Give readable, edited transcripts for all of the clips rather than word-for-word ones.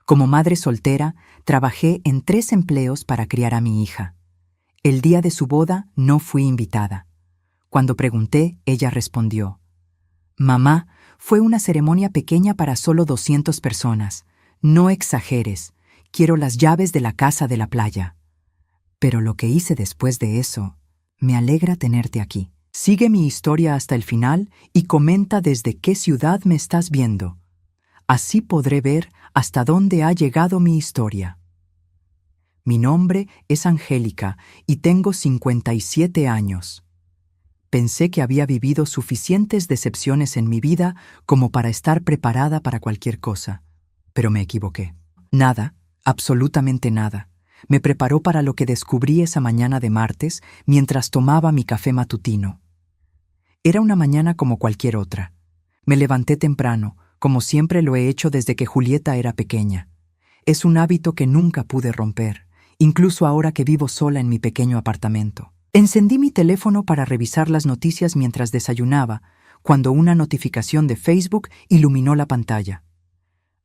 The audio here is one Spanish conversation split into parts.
Como madre soltera, trabajé en 3 empleos para criar a mi hija. El día de su boda no fui invitada. Cuando pregunté, ella respondió: «Mamá, fue una ceremonia pequeña para solo 200 personas. No exageres. Quiero las llaves de la casa de la playa». Pero lo que hice después de eso, me alegra tenerte aquí. Sigue mi historia hasta el final y comenta desde qué ciudad me estás viendo. Así podré ver hasta dónde ha llegado mi historia. Mi nombre es Angélica y tengo 57 años. Pensé que había vivido suficientes decepciones en mi vida como para estar preparada para cualquier cosa, pero me equivoqué. Nada, absolutamente nada, me preparó para lo que descubrí esa mañana de martes mientras tomaba mi café matutino. Era una mañana como cualquier otra. Me levanté temprano, como siempre lo he hecho desde que Julieta era pequeña. Es un hábito que nunca pude romper, incluso ahora que vivo sola en mi pequeño apartamento. Encendí mi teléfono para revisar las noticias mientras desayunaba, cuando una notificación de Facebook iluminó la pantalla.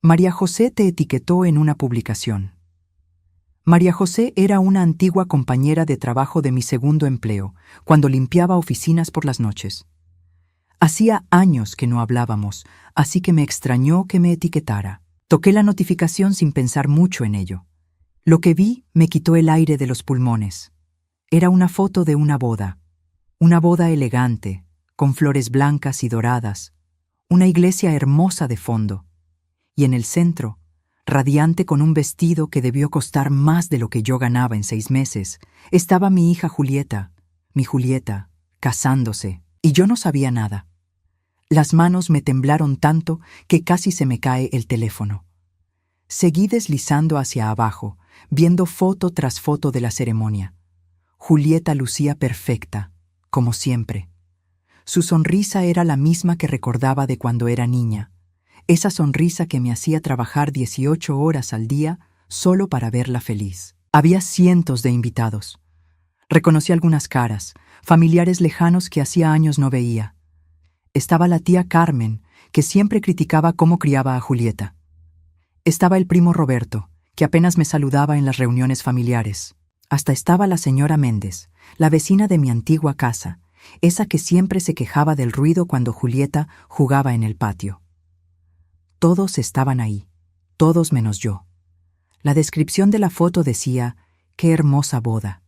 María José te etiquetó en una publicación. María José era una antigua compañera de trabajo de mi segundo empleo, cuando limpiaba oficinas por las noches. Hacía años que no hablábamos, así que me extrañó que me etiquetara. Toqué la notificación sin pensar mucho en ello. Lo que vi me quitó el aire de los pulmones. Era una foto de una boda elegante, con flores blancas y doradas, una iglesia hermosa de fondo, y en el centro, radiante con un vestido que debió costar más de lo que yo ganaba en 6 meses, estaba mi hija Julieta, mi Julieta, casándose, y yo no sabía nada. Las manos me temblaron tanto que casi se me cae el teléfono. Seguí deslizando hacia abajo, viendo foto tras foto de la ceremonia. Julieta lucía perfecta, como siempre. Su sonrisa era la misma que recordaba de cuando era niña, esa sonrisa que me hacía trabajar 18 horas al día solo para verla feliz. Había cientos de invitados. Reconocí algunas caras, familiares lejanos que hacía años no veía. Estaba la tía Carmen, que siempre criticaba cómo criaba a Julieta. Estaba el primo Roberto, que apenas me saludaba en las reuniones familiares. Hasta estaba la señora Méndez, la vecina de mi antigua casa, esa que siempre se quejaba del ruido cuando Julieta jugaba en el patio. Todos estaban ahí, todos menos yo. La descripción de la foto decía: «Qué hermosa boda».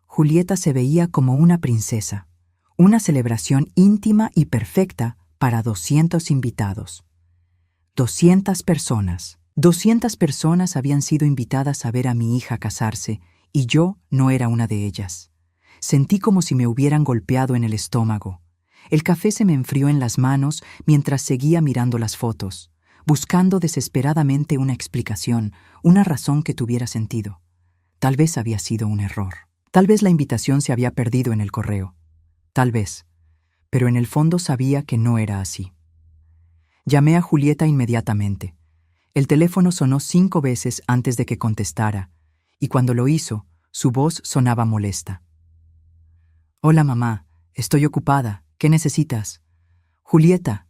Julieta se veía como una princesa. Una celebración íntima y perfecta para 200 invitados. 200 personas. 200 personas habían sido invitadas a ver a mi hija casarse, y yo no era una de ellas. Sentí como si me hubieran golpeado en el estómago. El café se me enfrió en las manos mientras seguía mirando las fotos, buscando desesperadamente una explicación, una razón que tuviera sentido. Tal vez había sido un error. Tal vez la invitación se había perdido en el correo. Tal vez, pero en el fondo sabía que no era así. Llamé a Julieta inmediatamente. El teléfono sonó 5 veces antes de que contestara, y cuando lo hizo, su voz sonaba molesta. «Hola, mamá, estoy ocupada. ¿Qué necesitas?» «Julieta».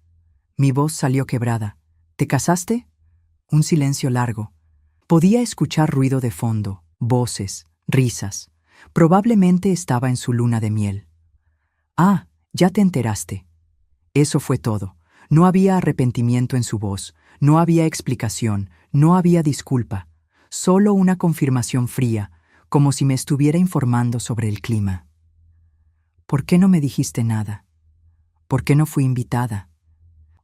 Mi voz salió quebrada. «¿Te casaste?» Un silencio largo. Podía escuchar ruido de fondo, voces, risas. Probablemente estaba en su luna de miel. «Ah, ya te enteraste». Eso fue todo. No había arrepentimiento en su voz, no había explicación, no había disculpa, solo una confirmación fría, como si me estuviera informando sobre el clima. «¿Por qué no me dijiste nada? ¿Por qué no fui invitada?»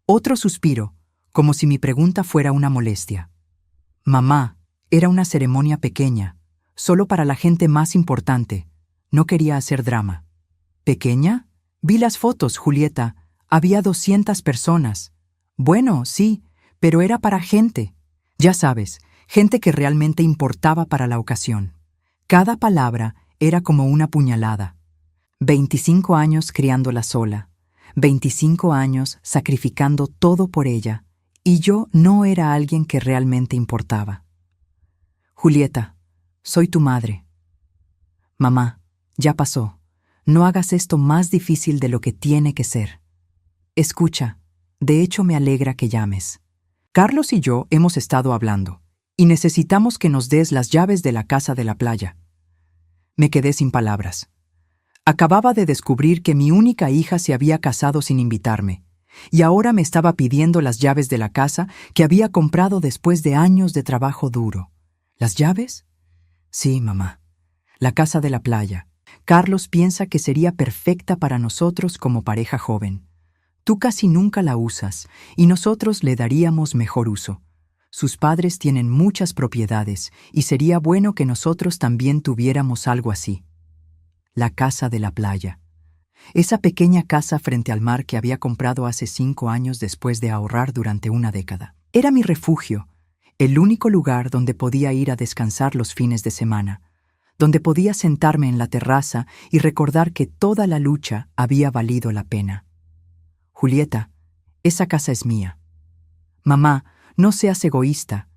Otro suspiro, como si mi pregunta fuera una molestia. «Mamá, era una ceremonia pequeña, solo para la gente más importante. No quería hacer drama». «¿Pequeña? Vi las fotos, Julieta. Había 200 personas. Bueno, sí, pero era para gente. Ya sabes, gente que realmente importaba para la ocasión». Cada palabra era como una puñalada. 25 años criándola sola, 25 años sacrificando todo por ella, y yo no era alguien que realmente importaba. «Julieta, soy tu madre». «Mamá, ya pasó. No hagas esto más difícil de lo que tiene que ser. Escucha, de hecho me alegra que llames. Carlos y yo hemos estado hablando, y necesitamos que nos des las llaves de la casa de la playa. Me quedé sin palabras. Acababa de descubrir que mi única hija se había casado sin invitarme, y ahora me estaba pidiendo las llaves de la casa que había comprado después de años de trabajo duro. ¿Las llaves? Sí, mamá. La casa de la playa. Carlos piensa que sería perfecta para nosotros como pareja joven. Tú casi nunca la usas, y nosotros le daríamos mejor uso. Sus padres tienen muchas propiedades, y sería bueno que nosotros también tuviéramos algo así. La casa de la playa. Esa pequeña casa frente al mar que había comprado hace 5 años después de ahorrar durante una década. Era mi refugio, el único lugar donde podía ir a descansar los fines de semana, donde podía sentarme en la terraza y recordar que toda la lucha había valido la pena. Julieta, esa casa es mía. Mamá, no seas egoísta.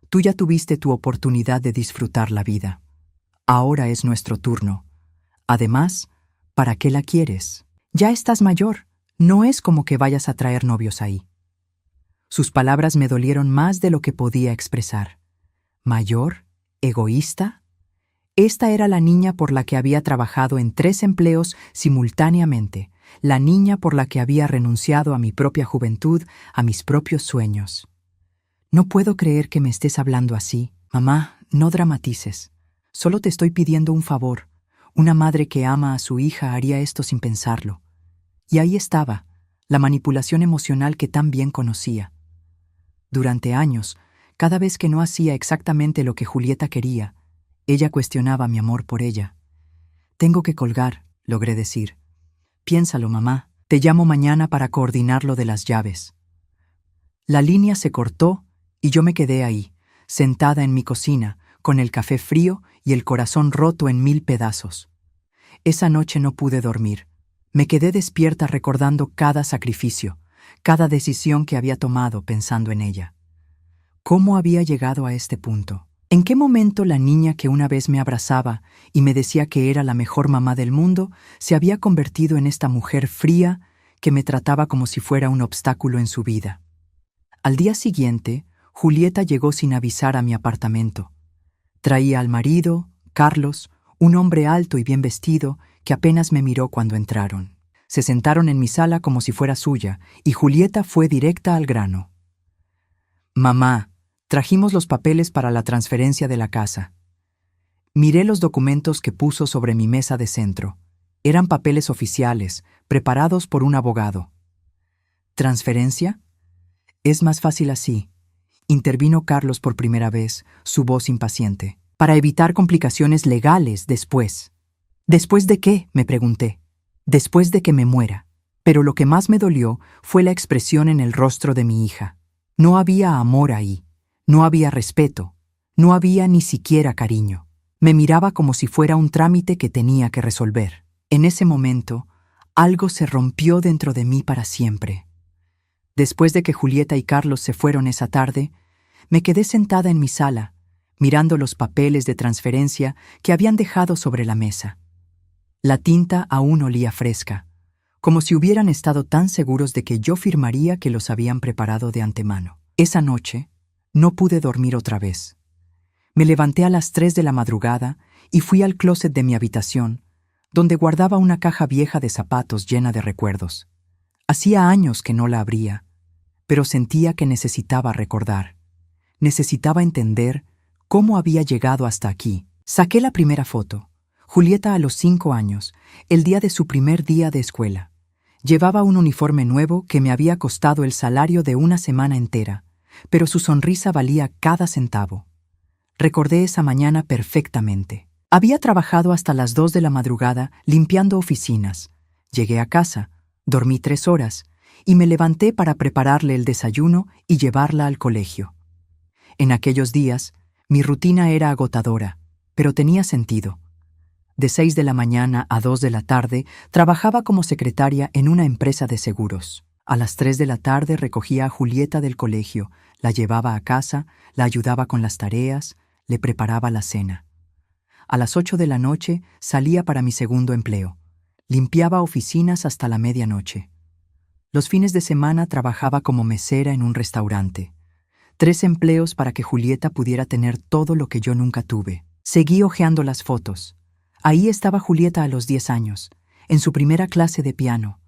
Tú ya tuviste tu oportunidad de disfrutar la vida. Ahora es nuestro turno. Además, ¿para qué la quieres? Ya estás mayor. No es como que vayas a traer novios ahí. Sus palabras me dolieron más de lo que podía expresar. ¿Mayor? ¿Egoísta? Esta era la niña por la que había trabajado en 3 empleos simultáneamente, la niña por la que había renunciado a mi propia juventud, a mis propios sueños. No puedo creer que me estés hablando así. Mamá, no dramatices. Solo te estoy pidiendo un favor. Una madre que ama a su hija haría esto sin pensarlo. Y ahí estaba, la manipulación emocional que tan bien conocía. Durante años, cada vez que no hacía exactamente lo que Julieta quería, ella cuestionaba mi amor por ella. Tengo que colgar, logré decir. Piénsalo, mamá. Te llamo mañana para coordinar lo de las llaves. La línea se cortó y yo me quedé ahí, sentada en mi cocina, con el café frío y el corazón roto en 1000 pedazos. Esa noche no pude dormir. Me quedé despierta recordando cada sacrificio, cada decisión que había tomado pensando en ella. ¿Cómo había llegado a este punto? ¿En qué momento la niña que una vez me abrazaba y me decía que era la mejor mamá del mundo se había convertido en esta mujer fría que me trataba como si fuera un obstáculo en su vida? Al día siguiente, Julieta llegó sin avisar a mi apartamento. Traía al marido, Carlos, un hombre alto y bien vestido que apenas me miró cuando entraron. Se sentaron en mi sala como si fuera suya y Julieta fue directa al grano. Mamá, trajimos los papeles para la transferencia de la casa. Miré los documentos que puso sobre mi mesa de centro. Eran papeles oficiales, preparados por un abogado. ¿Transferencia? Es más fácil así. Intervino Carlos por primera vez, su voz impaciente, para evitar complicaciones legales después. ¿Después de qué?, me pregunté. Después de que me muera. Pero lo que más me dolió fue la expresión en el rostro de mi hija. No había amor ahí, no había respeto, no había ni siquiera cariño. Me miraba como si fuera un trámite que tenía que resolver. En ese momento, algo se rompió dentro de mí para siempre. Después de que Julieta y Carlos se fueron esa tarde, me quedé sentada en mi sala, mirando los papeles de transferencia que habían dejado sobre la mesa. La tinta aún olía fresca, como si hubieran estado tan seguros de que yo firmaría que los habían preparado de antemano. Esa noche, no pude dormir otra vez. Me levanté a las 3 de la madrugada y fui al closet de mi habitación, donde guardaba una caja vieja de zapatos llena de recuerdos. Hacía años que no la abría, pero sentía que necesitaba recordar. Necesitaba entender cómo había llegado hasta aquí. Saqué la primera foto. Julieta a los 5 años, el día de su primer día de escuela. Llevaba un uniforme nuevo que me había costado el salario de una semana entera, pero su sonrisa valía cada centavo. Recordé esa mañana perfectamente. Había trabajado hasta las 2 de la madrugada limpiando oficinas. Llegué a casa, dormí 3 horas y me levanté para prepararle el desayuno y llevarla al colegio. En aquellos días, mi rutina era agotadora, pero tenía sentido. De 6 de la mañana a 2 de la tarde trabajaba como secretaria en una empresa de seguros. A las 3 de la tarde recogía a Julieta del colegio, la llevaba a casa, la ayudaba con las tareas, le preparaba la cena. A las 8 de la noche salía para mi segundo empleo. Limpiaba oficinas hasta la medianoche. Los fines de semana trabajaba como mesera en un restaurante. 3 empleos para que Julieta pudiera tener todo lo que yo nunca tuve. Seguí hojeando las fotos. Ahí estaba Julieta a los 10 años, en su primera clase de piano.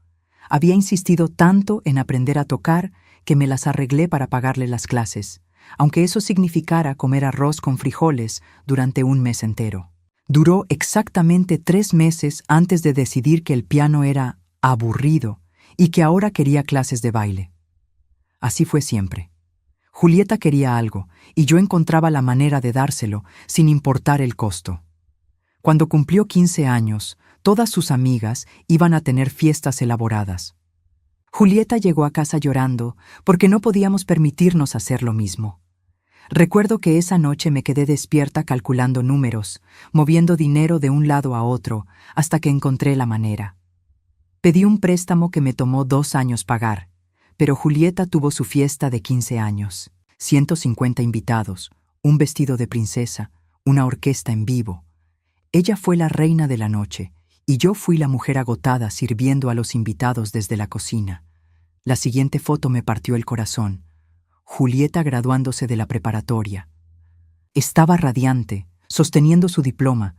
Había insistido tanto en aprender a tocar que me las arreglé para pagarle las clases, aunque eso significara comer arroz con frijoles durante un mes entero. Duró exactamente 3 meses antes de decidir que el piano era aburrido y que ahora quería clases de baile. Así fue siempre. Julieta quería algo y yo encontraba la manera de dárselo sin importar el costo. Cuando cumplió 15 años, todas sus amigas iban a tener fiestas elaboradas. Julieta llegó a casa llorando porque no podíamos permitirnos hacer lo mismo. Recuerdo que esa noche me quedé despierta calculando números, moviendo dinero de un lado a otro, hasta que encontré la manera. Pedí un préstamo que me tomó 2 años pagar, pero Julieta tuvo su fiesta de 15 años, 150 invitados, un vestido de princesa, una orquesta en vivo. Ella fue la reina de la noche, y yo fui la mujer agotada sirviendo a los invitados desde la cocina. La siguiente foto me partió el corazón. Julieta graduándose de la preparatoria. Estaba radiante, sosteniendo su diploma,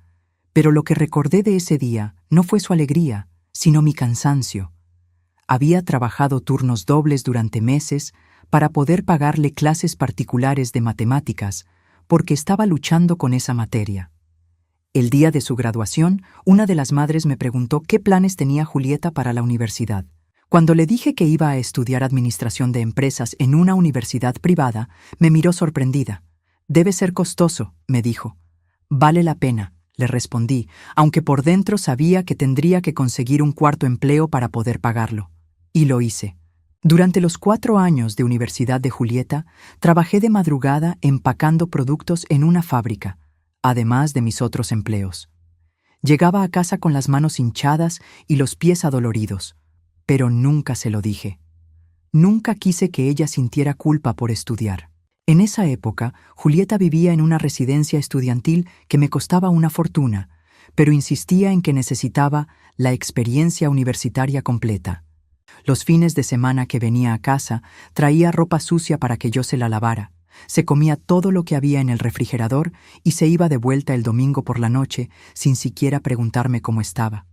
pero lo que recordé de ese día no fue su alegría, sino mi cansancio. Había trabajado turnos dobles durante meses para poder pagarle clases particulares de matemáticas, porque estaba luchando con esa materia. El día de su graduación, una de las madres me preguntó qué planes tenía Julieta para la universidad. Cuando le dije que iba a estudiar administración de empresas en una universidad privada, me miró sorprendida. «Debe ser costoso», me dijo. «Vale la pena», le respondí, aunque por dentro sabía que tendría que conseguir un cuarto empleo para poder pagarlo. Y lo hice. Durante los 4 años de universidad de Julieta, trabajé de madrugada empacando productos en una fábrica, además de mis otros empleos. Llegaba a casa con las manos hinchadas y los pies adoloridos, pero nunca se lo dije. Nunca quise que ella sintiera culpa por estudiar. En esa época, Julieta vivía en una residencia estudiantil que me costaba una fortuna, pero insistía en que necesitaba la experiencia universitaria completa. Los fines de semana que venía a casa, traía ropa sucia para que yo se la lavara. Se comía todo lo que había en el refrigerador y se iba de vuelta el domingo por la noche sin siquiera preguntarme cómo estaba.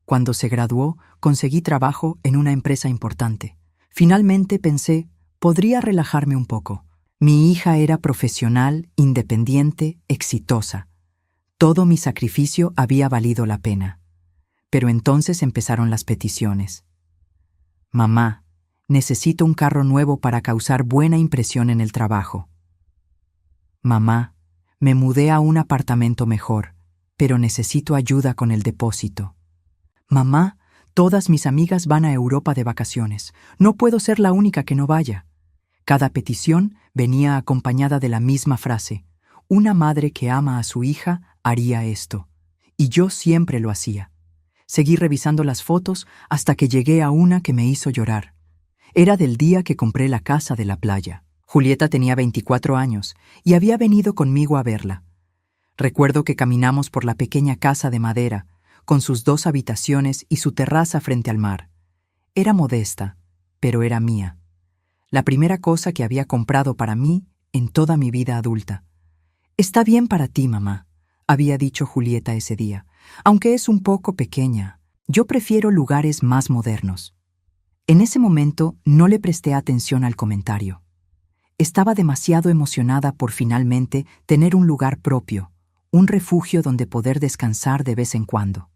Cuando se graduó, conseguí trabajo en una empresa importante. Finalmente pensé, podría relajarme un poco. Mi hija era profesional, independiente, exitosa. Todo mi sacrificio había valido la pena. Pero entonces empezaron las peticiones. «Mamá, necesito un carro nuevo para causar buena impresión en el trabajo». «Mamá, me mudé a un apartamento mejor, pero necesito ayuda con el depósito». «Mamá, todas mis amigas van a Europa de vacaciones. No puedo ser la única que no vaya». Cada petición venía acompañada de la misma frase: «Una madre que ama a su hija haría esto». Y yo siempre lo hacía. Seguí revisando las fotos hasta que llegué a una que me hizo llorar. Era del día que compré la casa de la playa. Julieta tenía 24 años y había venido conmigo a verla. Recuerdo que caminamos por la pequeña casa de madera, con sus 2 habitaciones y su terraza frente al mar. Era modesta, pero era mía. La primera cosa que había comprado para mí en toda mi vida adulta. «Está bien para ti, mamá», había dicho Julieta ese día, «aunque es un poco pequeña. Yo prefiero lugares más modernos». En ese momento no le presté atención al comentario. Estaba demasiado emocionada por finalmente tener un lugar propio, un refugio donde poder descansar de vez en cuando.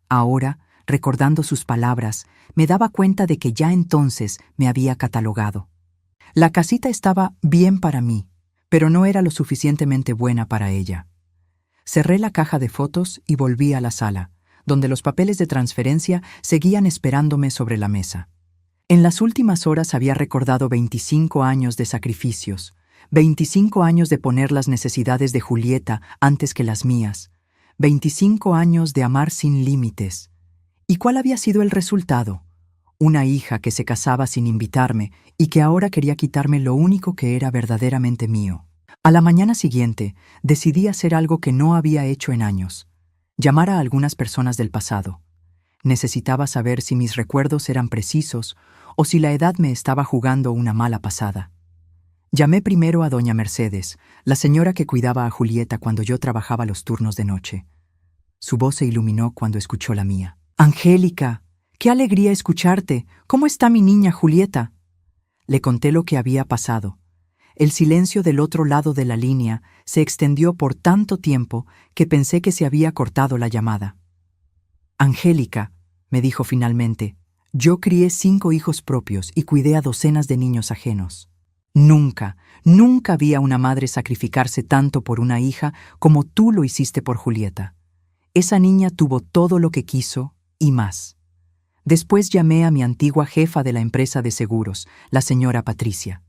Ahora, recordando sus palabras, me daba cuenta de que ya entonces me había catalogado. La casita estaba bien para mí, pero no era lo suficientemente buena para ella. Cerré la caja de fotos y volví a la sala, donde los papeles de transferencia seguían esperándome sobre la mesa. En las últimas horas había recordado 25 años de sacrificios, 25 años de poner las necesidades de Julieta antes que las mías, 25 años de amar sin límites. ¿Y cuál había sido el resultado? Una hija que se casaba sin invitarme y que ahora quería quitarme lo único que era verdaderamente mío. A la mañana siguiente, decidí hacer algo que no había hecho en años: llamar a algunas personas del pasado. Necesitaba saber si mis recuerdos eran precisos o si la edad me estaba jugando una mala pasada. Llamé primero a doña Mercedes, la señora que cuidaba a Julieta cuando yo trabajaba los turnos de noche. Su voz se iluminó cuando escuchó la mía. «Angélica, qué alegría escucharte. ¿Cómo está mi niña Julieta?» Le conté lo que había pasado. El silencio del otro lado de la línea se extendió por tanto tiempo que pensé que se había cortado la llamada. «Angélica», me dijo finalmente, «yo crié 5 hijos propios y cuidé a docenas de niños ajenos. Nunca, nunca vi a una madre sacrificarse tanto por una hija como tú lo hiciste por Julieta. Esa niña tuvo todo lo que quiso y más». Después llamé a mi antigua jefa de la empresa de seguros, la señora Patricia.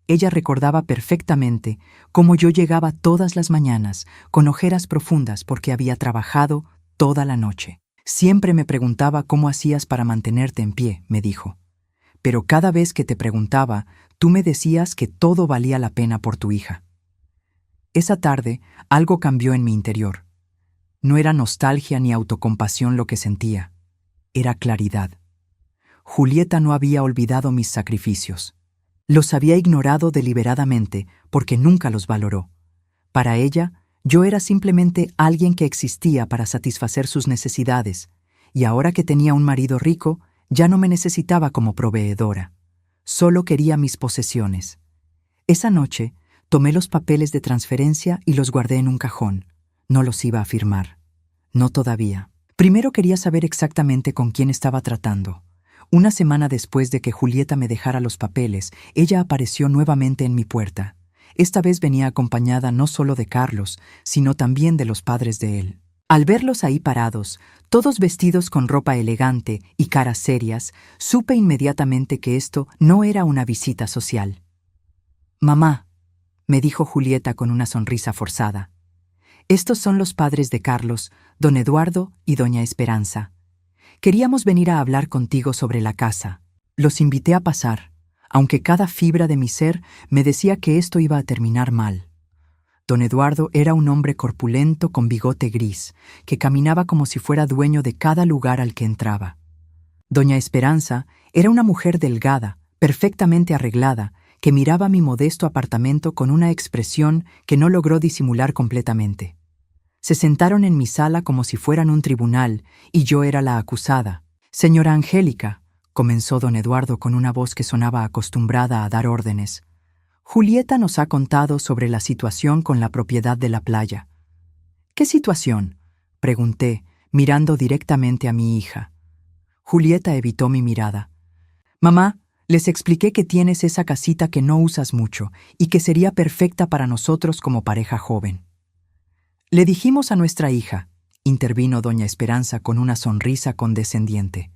Ella recordaba perfectamente cómo yo llegaba todas las mañanas con ojeras profundas porque había trabajado toda la noche. «Siempre me preguntaba cómo hacías para mantenerte en pie», me dijo. «Pero cada vez que te preguntaba, tú me decías que todo valía la pena por tu hija». Esa tarde, algo cambió en mi interior. No era nostalgia ni autocompasión lo que sentía. Era claridad. Julieta no había olvidado mis sacrificios. Los había ignorado deliberadamente porque nunca los valoró. Para ella, yo era simplemente alguien que existía para satisfacer sus necesidades, y ahora que tenía un marido rico, ya no me necesitaba como proveedora. Solo quería mis posesiones. Esa noche, tomé los papeles de transferencia y los guardé en un cajón. No los iba a firmar. No todavía. Primero quería saber exactamente con quién estaba tratando. Una semana después de que Julieta me dejara los papeles, ella apareció nuevamente en mi puerta. Esta vez venía acompañada no solo de Carlos, sino también de los padres de él. Al verlos ahí parados, todos vestidos con ropa elegante y caras serias, supe inmediatamente que esto no era una visita social. «Mamá», me dijo Julieta con una sonrisa forzada, «estos son los padres de Carlos, don Eduardo y doña Esperanza. Queríamos venir a hablar contigo sobre la casa. Los invité a pasar, aunque cada fibra de mi ser me decía que esto iba a terminar mal». Don Eduardo era un hombre corpulento con bigote gris, que caminaba como si fuera dueño de cada lugar al que entraba. Doña Esperanza era una mujer delgada, perfectamente arreglada, que miraba mi modesto apartamento con una expresión que no logró disimular completamente. Se sentaron en mi sala como si fueran un tribunal, y yo era la acusada. «Señora Angélica», comenzó don Eduardo con una voz que sonaba acostumbrada a dar órdenes, «Julieta nos ha contado sobre la situación con la propiedad de la playa». «¿Qué situación?», pregunté, mirando directamente a mi hija. Julieta evitó mi mirada. «Mamá, les expliqué que tienes esa casita que no usas mucho y que sería perfecta para nosotros como pareja joven». «Le dijimos a nuestra hija», intervino doña Esperanza con una sonrisa condescendiente,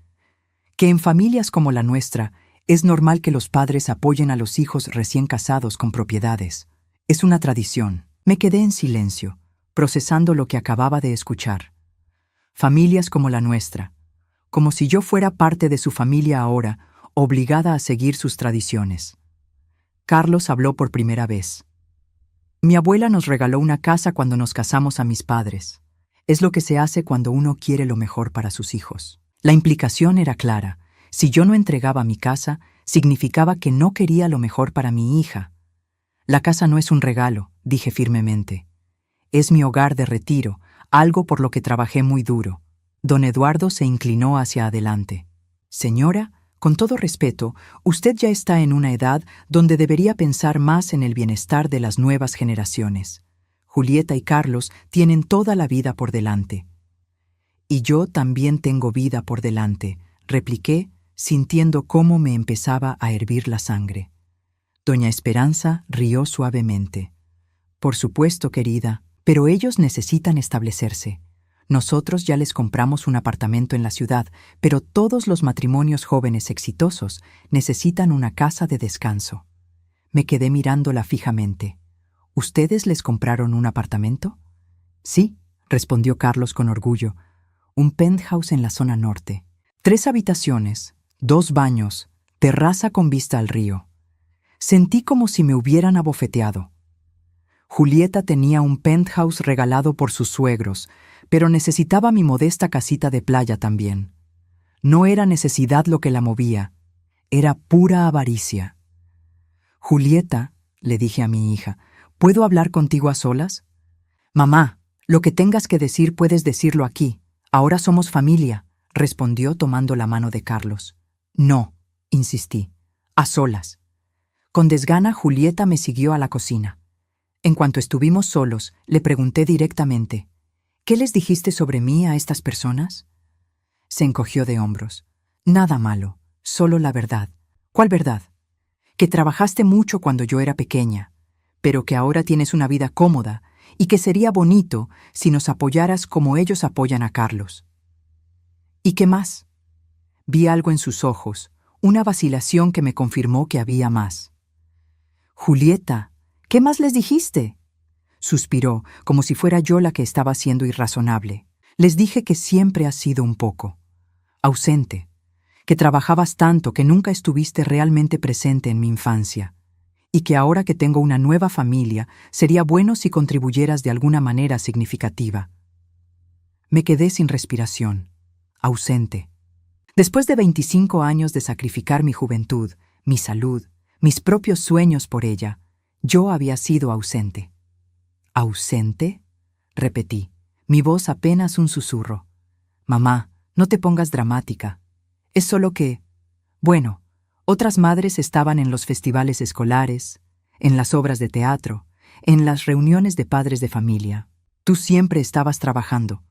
«que en familias como la nuestra es normal que los padres apoyen a los hijos recién casados con propiedades. Es una tradición». Me quedé en silencio, procesando lo que acababa de escuchar. Familias como la nuestra, como si yo fuera parte de su familia ahora, obligada a seguir sus tradiciones. Carlos habló por primera vez. «Mi abuela nos regaló una casa cuando nos casamos a mis padres. Es lo que se hace cuando uno quiere lo mejor para sus hijos». La implicación era clara. Si yo no entregaba mi casa, significaba que no quería lo mejor para mi hija. «La casa no es un regalo», dije firmemente. «Es mi hogar de retiro, algo por lo que trabajé muy duro». Don Eduardo se inclinó hacia adelante. «Señora, con todo respeto, usted ya está en una edad donde debería pensar más en el bienestar de las nuevas generaciones. Julieta y Carlos tienen toda la vida por delante». «Y yo también tengo vida por delante», repliqué, sintiendo cómo me empezaba a hervir la sangre. Doña Esperanza rió suavemente. «Por supuesto, querida, pero ellos necesitan establecerse. Nosotros ya les compramos un apartamento en la ciudad, pero todos los matrimonios jóvenes exitosos necesitan una casa de descanso». Me quedé mirándola fijamente. «¿Ustedes les compraron un apartamento?» «Sí», respondió Carlos con orgullo. «Un penthouse en la zona norte. 3 habitaciones, 2 baños, terraza con vista al río». Sentí como si me hubieran abofeteado. Julieta tenía un penthouse regalado por sus suegros, pero necesitaba mi modesta casita de playa también. No era necesidad lo que la movía, era pura avaricia. Julieta, le dije a mi hija, ¿puedo hablar contigo a solas? Mamá, lo que tengas que decir puedes decirlo aquí. Ahora somos familia, respondió tomando la mano de Carlos. No, insistí, a solas. Con desgana, Julieta me siguió a la cocina. En cuanto estuvimos solos, le pregunté directamente, ¿qué les dijiste sobre mí a estas personas? Se encogió de hombros. Nada malo, solo la verdad. ¿Cuál verdad? Que trabajaste mucho cuando yo era pequeña, pero que ahora tienes una vida cómoda y que sería bonito si nos apoyaras como ellos apoyan a Carlos. ¿Y qué más? Vi algo en sus ojos, una vacilación que me confirmó que había más. Julieta, ¿qué más les dijiste? Suspiró, como si fuera yo la que estaba siendo irrazonable. Les dije que siempre has sido un poco ausente, que trabajabas tanto que nunca estuviste realmente presente en mi infancia, y que ahora que tengo una nueva familia, sería bueno si contribuyeras de alguna manera significativa. Me quedé sin respiración, ausente. Después de 25 años de sacrificar mi juventud, mi salud, mis propios sueños por ella, yo había sido ausente. ¿Ausente? Repetí, mi voz apenas un susurro. Mamá, no te pongas dramática. Es solo que, bueno, otras madres estaban en los festivales escolares, en las obras de teatro, en las reuniones de padres de familia. Tú siempre estabas trabajando.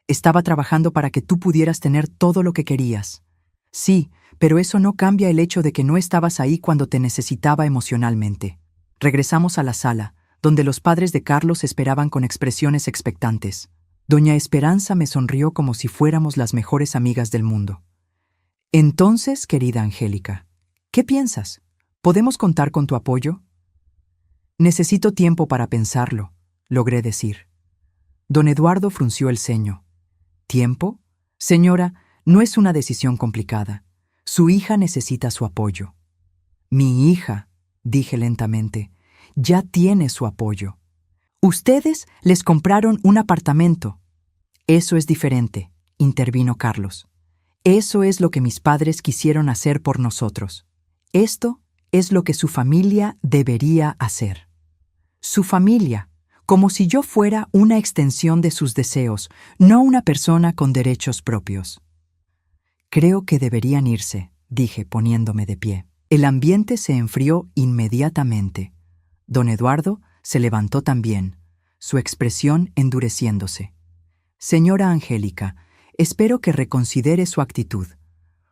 Estaba trabajando para que tú pudieras tener todo lo que querías. Sí, pero eso no cambia el hecho de que no estabas ahí cuando te necesitaba emocionalmente. Regresamos a la sala, donde los padres de Carlos esperaban con expresiones expectantes. Doña Esperanza me sonrió como si fuéramos las mejores amigas del mundo. Entonces, querida Angélica, ¿qué piensas? ¿Podemos contar con tu apoyo? Necesito tiempo para pensarlo, logré decir. Don Eduardo frunció el ceño. ¿Tiempo? Señora, no es una decisión complicada. Su hija necesita su apoyo. Mi hija, dije lentamente, ya tiene su apoyo. Ustedes les compraron un apartamento. Eso es diferente, intervino Carlos. Eso es lo que mis padres quisieron hacer por nosotros. Esto es lo que su familia debería hacer. Su familia, como si yo fuera una extensión de sus deseos, no una persona con derechos propios. Creo que deberían irse, dije poniéndome de pie. El ambiente se enfrió inmediatamente. Don Eduardo se levantó también, su expresión endureciéndose. Señora Angélica, espero que reconsidere su actitud.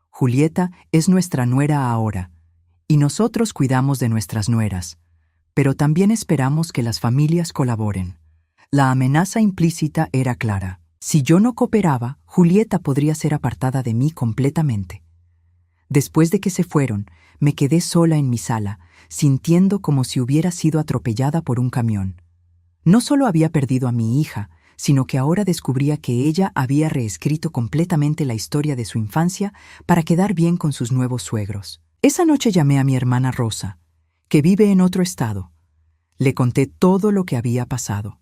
Julieta es nuestra nuera ahora, y nosotros cuidamos de nuestras nueras, pero también esperamos que las familias colaboren. La amenaza implícita era clara. Si yo no cooperaba, Julieta podría ser apartada de mí completamente. Después de que se fueron, me quedé sola en mi sala, sintiendo como si hubiera sido atropellada por un camión. No solo había perdido a mi hija, sino que ahora descubría que ella había reescrito completamente la historia de su infancia para quedar bien con sus nuevos suegros. Esa noche llamé a mi hermana Rosa, que vive en otro estado. Le conté todo lo que había pasado.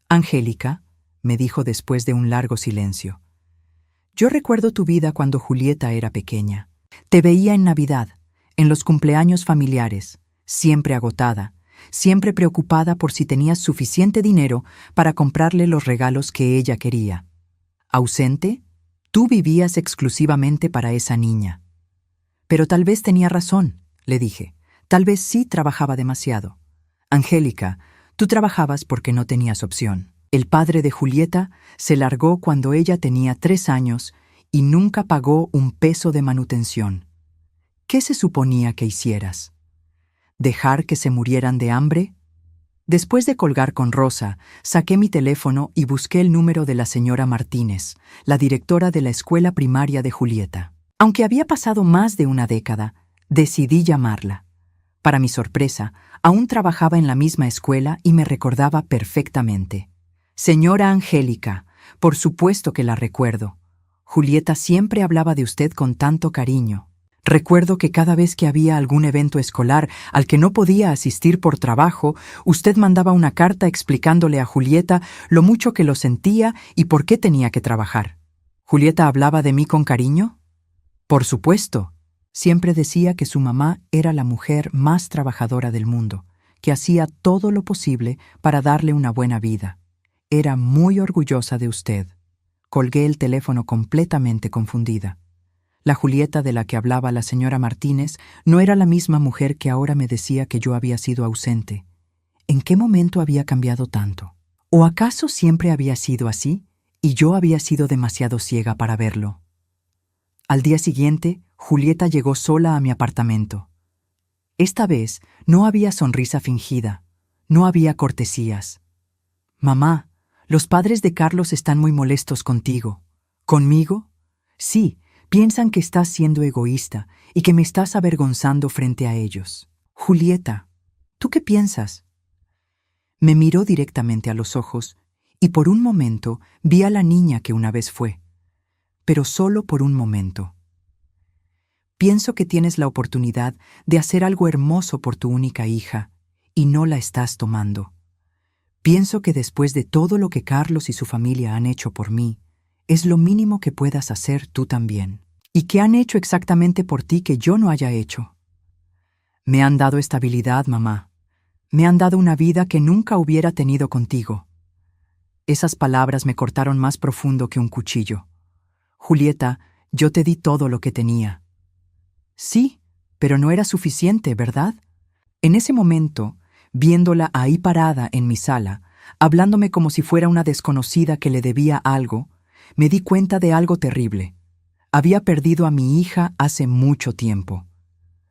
Angélica, me dijo después de un largo silencio, yo recuerdo tu vida cuando Julieta era pequeña. Te veía en Navidad, en los cumpleaños familiares, siempre agotada, siempre preocupada por si tenías suficiente dinero para comprarle los regalos que ella quería. ¿Ausente? Tú vivías exclusivamente para esa niña. Pero tal vez tenía razón, le dije. Tal vez sí trabajaba demasiado. Angélica, tú trabajabas porque no tenías opción. El padre de Julieta se largó cuando ella tenía 3 años y nunca pagó un peso de manutención. ¿Qué se suponía que hicieras? ¿Dejar que se murieran de hambre? Después de colgar con Rosa, saqué mi teléfono y busqué el número de la señora Martínez, la directora de la escuela primaria de Julieta. Aunque había pasado más de una década, decidí llamarla. Para mi sorpresa, aún trabajaba en la misma escuela y me recordaba perfectamente. Señora Angélica, por supuesto que la recuerdo. Julieta siempre hablaba de usted con tanto cariño. Recuerdo que cada vez que había algún evento escolar al que no podía asistir por trabajo, usted mandaba una carta explicándole a Julieta lo mucho que lo sentía y por qué tenía que trabajar. ¿Julieta hablaba de mí con cariño? Por supuesto. Siempre decía que su mamá era la mujer más trabajadora del mundo, que hacía todo lo posible para darle una buena vida. Era muy orgullosa de usted. Colgué el teléfono completamente confundida. La Julieta de la que hablaba la señora Martínez no era la misma mujer que ahora me decía que yo había sido ausente. ¿En qué momento había cambiado tanto? ¿O acaso siempre había sido así y yo había sido demasiado ciega para verlo? Al día siguiente, Julieta llegó sola a mi apartamento. Esta vez no había sonrisa fingida, no había cortesías. «Mamá, los padres de Carlos están muy molestos contigo». ¿Conmigo? Sí, piensan que estás siendo egoísta y que me estás avergonzando frente a ellos. Julieta, ¿tú qué piensas? Me miró directamente a los ojos y por un momento vi a la niña que una vez fue, pero solo por un momento. Pienso que tienes la oportunidad de hacer algo hermoso por tu única hija y no la estás tomando. Pienso que después de todo lo que Carlos y su familia han hecho por mí, es lo mínimo que puedas hacer tú también. ¿Y qué han hecho exactamente por ti que yo no haya hecho? Me han dado estabilidad, mamá. Me han dado una vida que nunca hubiera tenido contigo. Esas palabras me cortaron más profundo que un cuchillo. Julieta, yo te di todo lo que tenía. Sí, pero no era suficiente, ¿verdad? En ese momento, viéndola ahí parada en mi sala, hablándome como si fuera una desconocida que le debía algo, me di cuenta de algo terrible. Había perdido a mi hija hace mucho tiempo.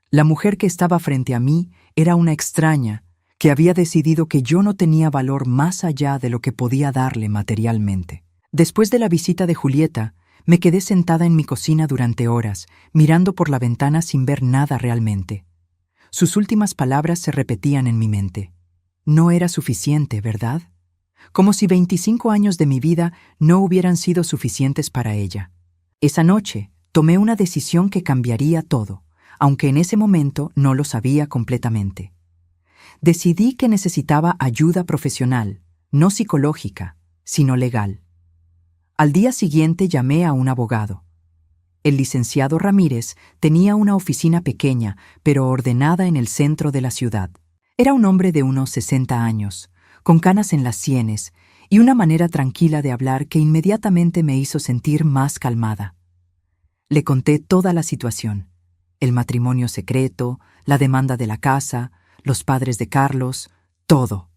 La mujer que estaba frente a mí era una extraña que había decidido que yo no tenía valor más allá de lo que podía darle materialmente. Después de la visita de Julieta, me quedé sentada en mi cocina durante horas, mirando por la ventana sin ver nada realmente. Sus últimas palabras se repetían en mi mente. No era suficiente, ¿verdad? Como si 25 años de mi vida no hubieran sido suficientes para ella. Esa noche tomé una decisión que cambiaría todo, aunque en ese momento no lo sabía completamente. Decidí que necesitaba ayuda profesional, no psicológica, sino legal. Al día siguiente llamé a un abogado. El licenciado Ramírez tenía una oficina pequeña, pero ordenada en el centro de la ciudad. Era un hombre de unos 60 años, con canas en las sienes y una manera tranquila de hablar que inmediatamente me hizo sentir más calmada. Le conté toda la situación: el matrimonio secreto, la demanda de la casa, los padres de Carlos, todo.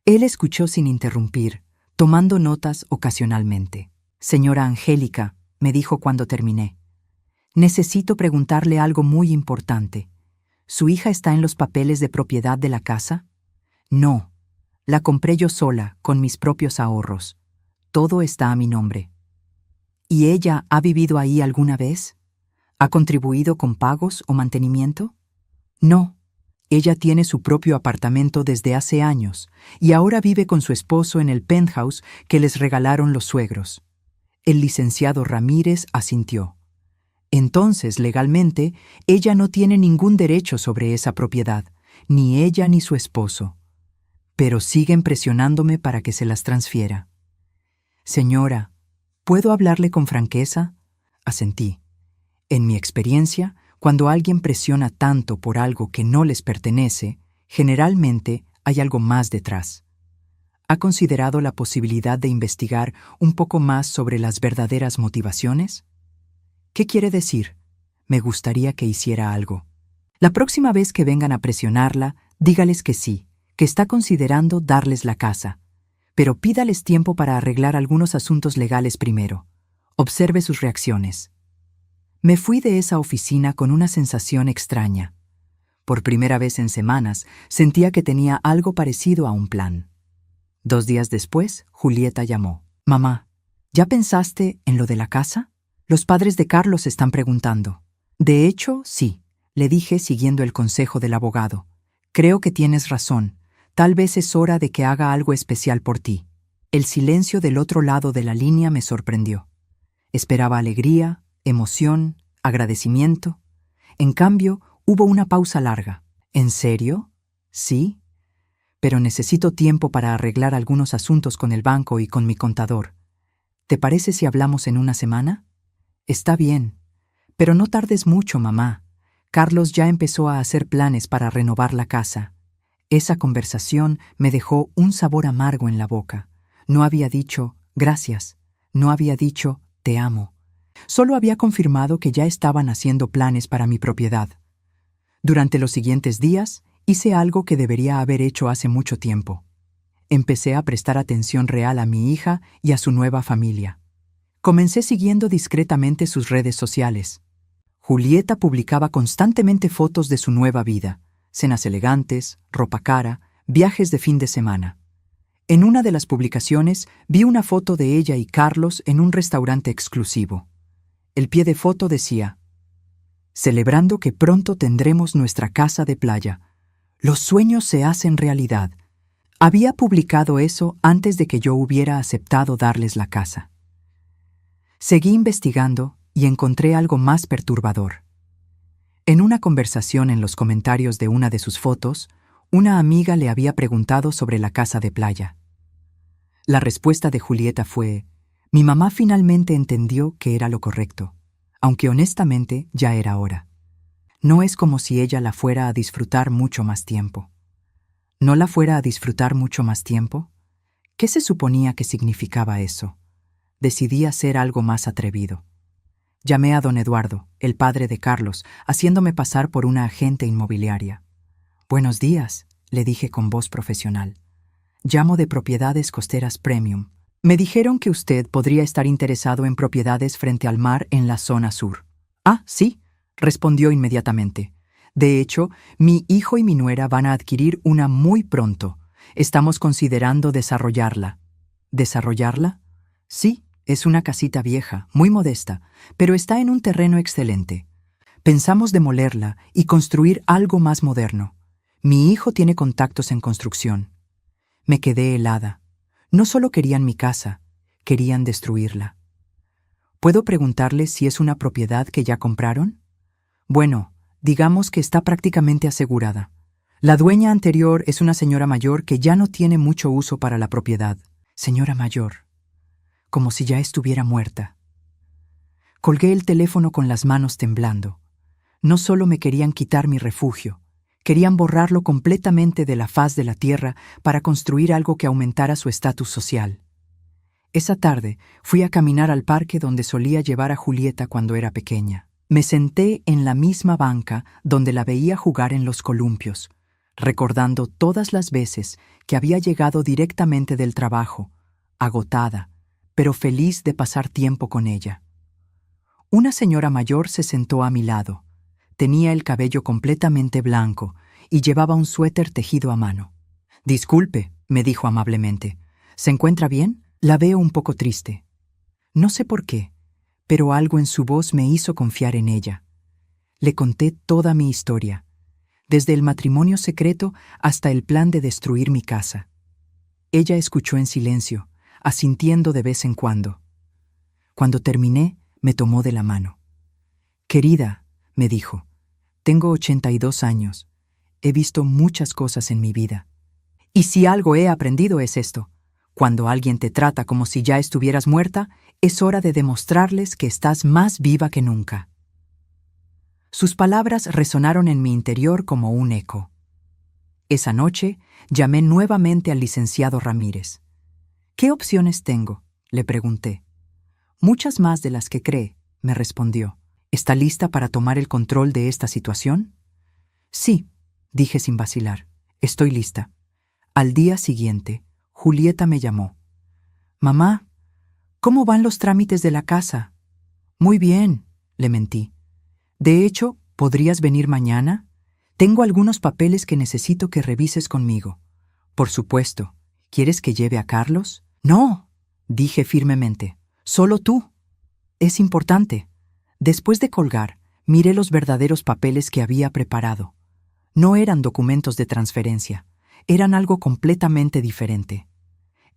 Él escuchó sin interrumpir, tomando notas ocasionalmente. «Señora Angélica», me dijo cuando terminé, «necesito preguntarle algo muy importante. ¿Su hija está en los papeles de propiedad de la casa?» «No, la compré yo sola, con mis propios ahorros. Todo está a mi nombre». «¿Y ella ha vivido ahí alguna vez? ¿Ha contribuido con pagos o mantenimiento?» «No. Ella tiene su propio apartamento desde hace años y ahora vive con su esposo en el penthouse que les regalaron los suegros». El licenciado Ramírez asintió. «Entonces, legalmente, ella no tiene ningún derecho sobre esa propiedad, ni ella ni su esposo. Pero siguen presionándome para que se las transfiera». «Señora, ¿puedo hablarle con franqueza?», asentí. En mi experiencia, cuando alguien presiona tanto por algo que no les pertenece, generalmente hay algo más detrás. ¿Ha considerado la posibilidad de investigar un poco más sobre las verdaderas motivaciones? ¿Qué quiere decir? Me gustaría que hiciera algo. La próxima vez que vengan a presionarla, dígales que sí, que está considerando darles la casa. Pero pídales tiempo para arreglar algunos asuntos legales primero. Observe sus reacciones. Me fui de esa oficina con una sensación extraña. Por primera vez en semanas, sentía que tenía algo parecido a un plan. 2 días después, Julieta llamó. «Mamá, ¿ya pensaste en lo de la casa? Los padres de Carlos están preguntando». «De hecho, sí», le dije siguiendo el consejo del abogado. «Creo que tienes razón. Tal vez es hora de que haga algo especial por ti». El silencio del otro lado de la línea me sorprendió. Esperaba alegría, emoción, agradecimiento. En cambio, hubo una pausa larga. «¿En serio? Sí. Pero necesito tiempo para arreglar algunos asuntos con el banco y con mi contador. ¿Te parece si hablamos en una semana?» «Está bien. Pero no tardes mucho, mamá. Carlos ya empezó a hacer planes para renovar la casa. Esa conversación me dejó un sabor amargo en la boca. No había dicho gracias, no había dicho te amo. Solo había confirmado que ya estaban haciendo planes para mi propiedad. Durante los siguientes días, hice algo que debería haber hecho hace mucho tiempo. Empecé a prestar atención real a mi hija y a su nueva familia. Comencé siguiendo discretamente sus redes sociales. Julieta publicaba constantemente fotos de su nueva vida, cenas elegantes, ropa cara, viajes de fin de semana. En una de las publicaciones vi una foto de ella y Carlos en un restaurante exclusivo. El pie de foto decía: celebrando que pronto tendremos nuestra casa de playa. Los sueños se hacen realidad. Había publicado eso antes de que yo hubiera aceptado darles la casa. Seguí investigando y encontré algo más perturbador. En una conversación en los comentarios de una de sus fotos, una amiga le había preguntado sobre la casa de playa. La respuesta de Julieta fue: mi mamá finalmente entendió que era lo correcto, aunque honestamente ya era hora. No es como si ella la fuera a disfrutar mucho más tiempo. ¿No la fuera a disfrutar mucho más tiempo? ¿Qué se suponía que significaba eso? Decidí hacer algo más atrevido. Llamé a don Eduardo, el padre de Carlos, haciéndome pasar por una agente inmobiliaria. «Buenos días», le dije con voz profesional. «Llamo de Propiedades Costeras Premium. Me dijeron que usted podría estar interesado en propiedades frente al mar en la zona sur». «Ah, sí», respondió inmediatamente. «De hecho, mi hijo y mi nuera van a adquirir una muy pronto. Estamos considerando desarrollarla». ¿Desarrollarla? Sí, es una casita vieja, muy modesta, pero está en un terreno excelente. Pensamos demolerla y construir algo más moderno. Mi hijo tiene contactos en construcción. Me quedé helada. No solo querían mi casa, querían destruirla. ¿Puedo preguntarles si es una propiedad que ya compraron? Bueno, digamos que está prácticamente asegurada. La dueña anterior es una señora mayor que ya no tiene mucho uso para la propiedad. Señora mayor. Como si ya estuviera muerta. Colgué el teléfono con las manos temblando. No solo me querían quitar mi refugio, querían borrarlo completamente de la faz de la tierra para construir algo que aumentara su estatus social. Esa tarde fui a caminar al parque donde solía llevar a Julieta cuando era pequeña. Me senté en la misma banca donde la veía jugar en los columpios, recordando todas las veces que había llegado directamente del trabajo, agotada, pero feliz de pasar tiempo con ella. Una señora mayor se sentó a mi lado. Tenía el cabello completamente blanco y llevaba un suéter tejido a mano. «Disculpe», me dijo amablemente. «¿Se encuentra bien? La veo un poco triste». No sé por qué, pero algo en su voz me hizo confiar en ella. Le conté toda mi historia, desde el matrimonio secreto hasta el plan de destruir mi casa. Ella escuchó en silencio, asintiendo de vez en cuando. Cuando terminé, me tomó de la mano. «Querida», me dijo, «tengo 82 años. He visto muchas cosas en mi vida. Y si algo he aprendido es esto. Cuando alguien te trata como si ya estuvieras muerta, es hora de demostrarles que estás más viva que nunca». Sus palabras resonaron en mi interior como un eco. Esa noche, llamé nuevamente al licenciado Ramírez. «¿Qué opciones tengo?», le pregunté. «Muchas más de las que cree», me respondió. «¿Está lista para tomar el control de esta situación?» «Sí», dije sin vacilar. «Estoy lista». Al día siguiente, Julieta me llamó. «Mamá, ¿cómo van los trámites de la casa?» «Muy bien», le mentí. «De hecho, ¿podrías venir mañana? Tengo algunos papeles que necesito que revises conmigo». «Por supuesto. ¿Quieres que lleve a Carlos?» «No», dije firmemente. «Solo tú. Es importante». Después de colgar, miré los verdaderos papeles que había preparado. No eran documentos de transferencia, eran algo completamente diferente.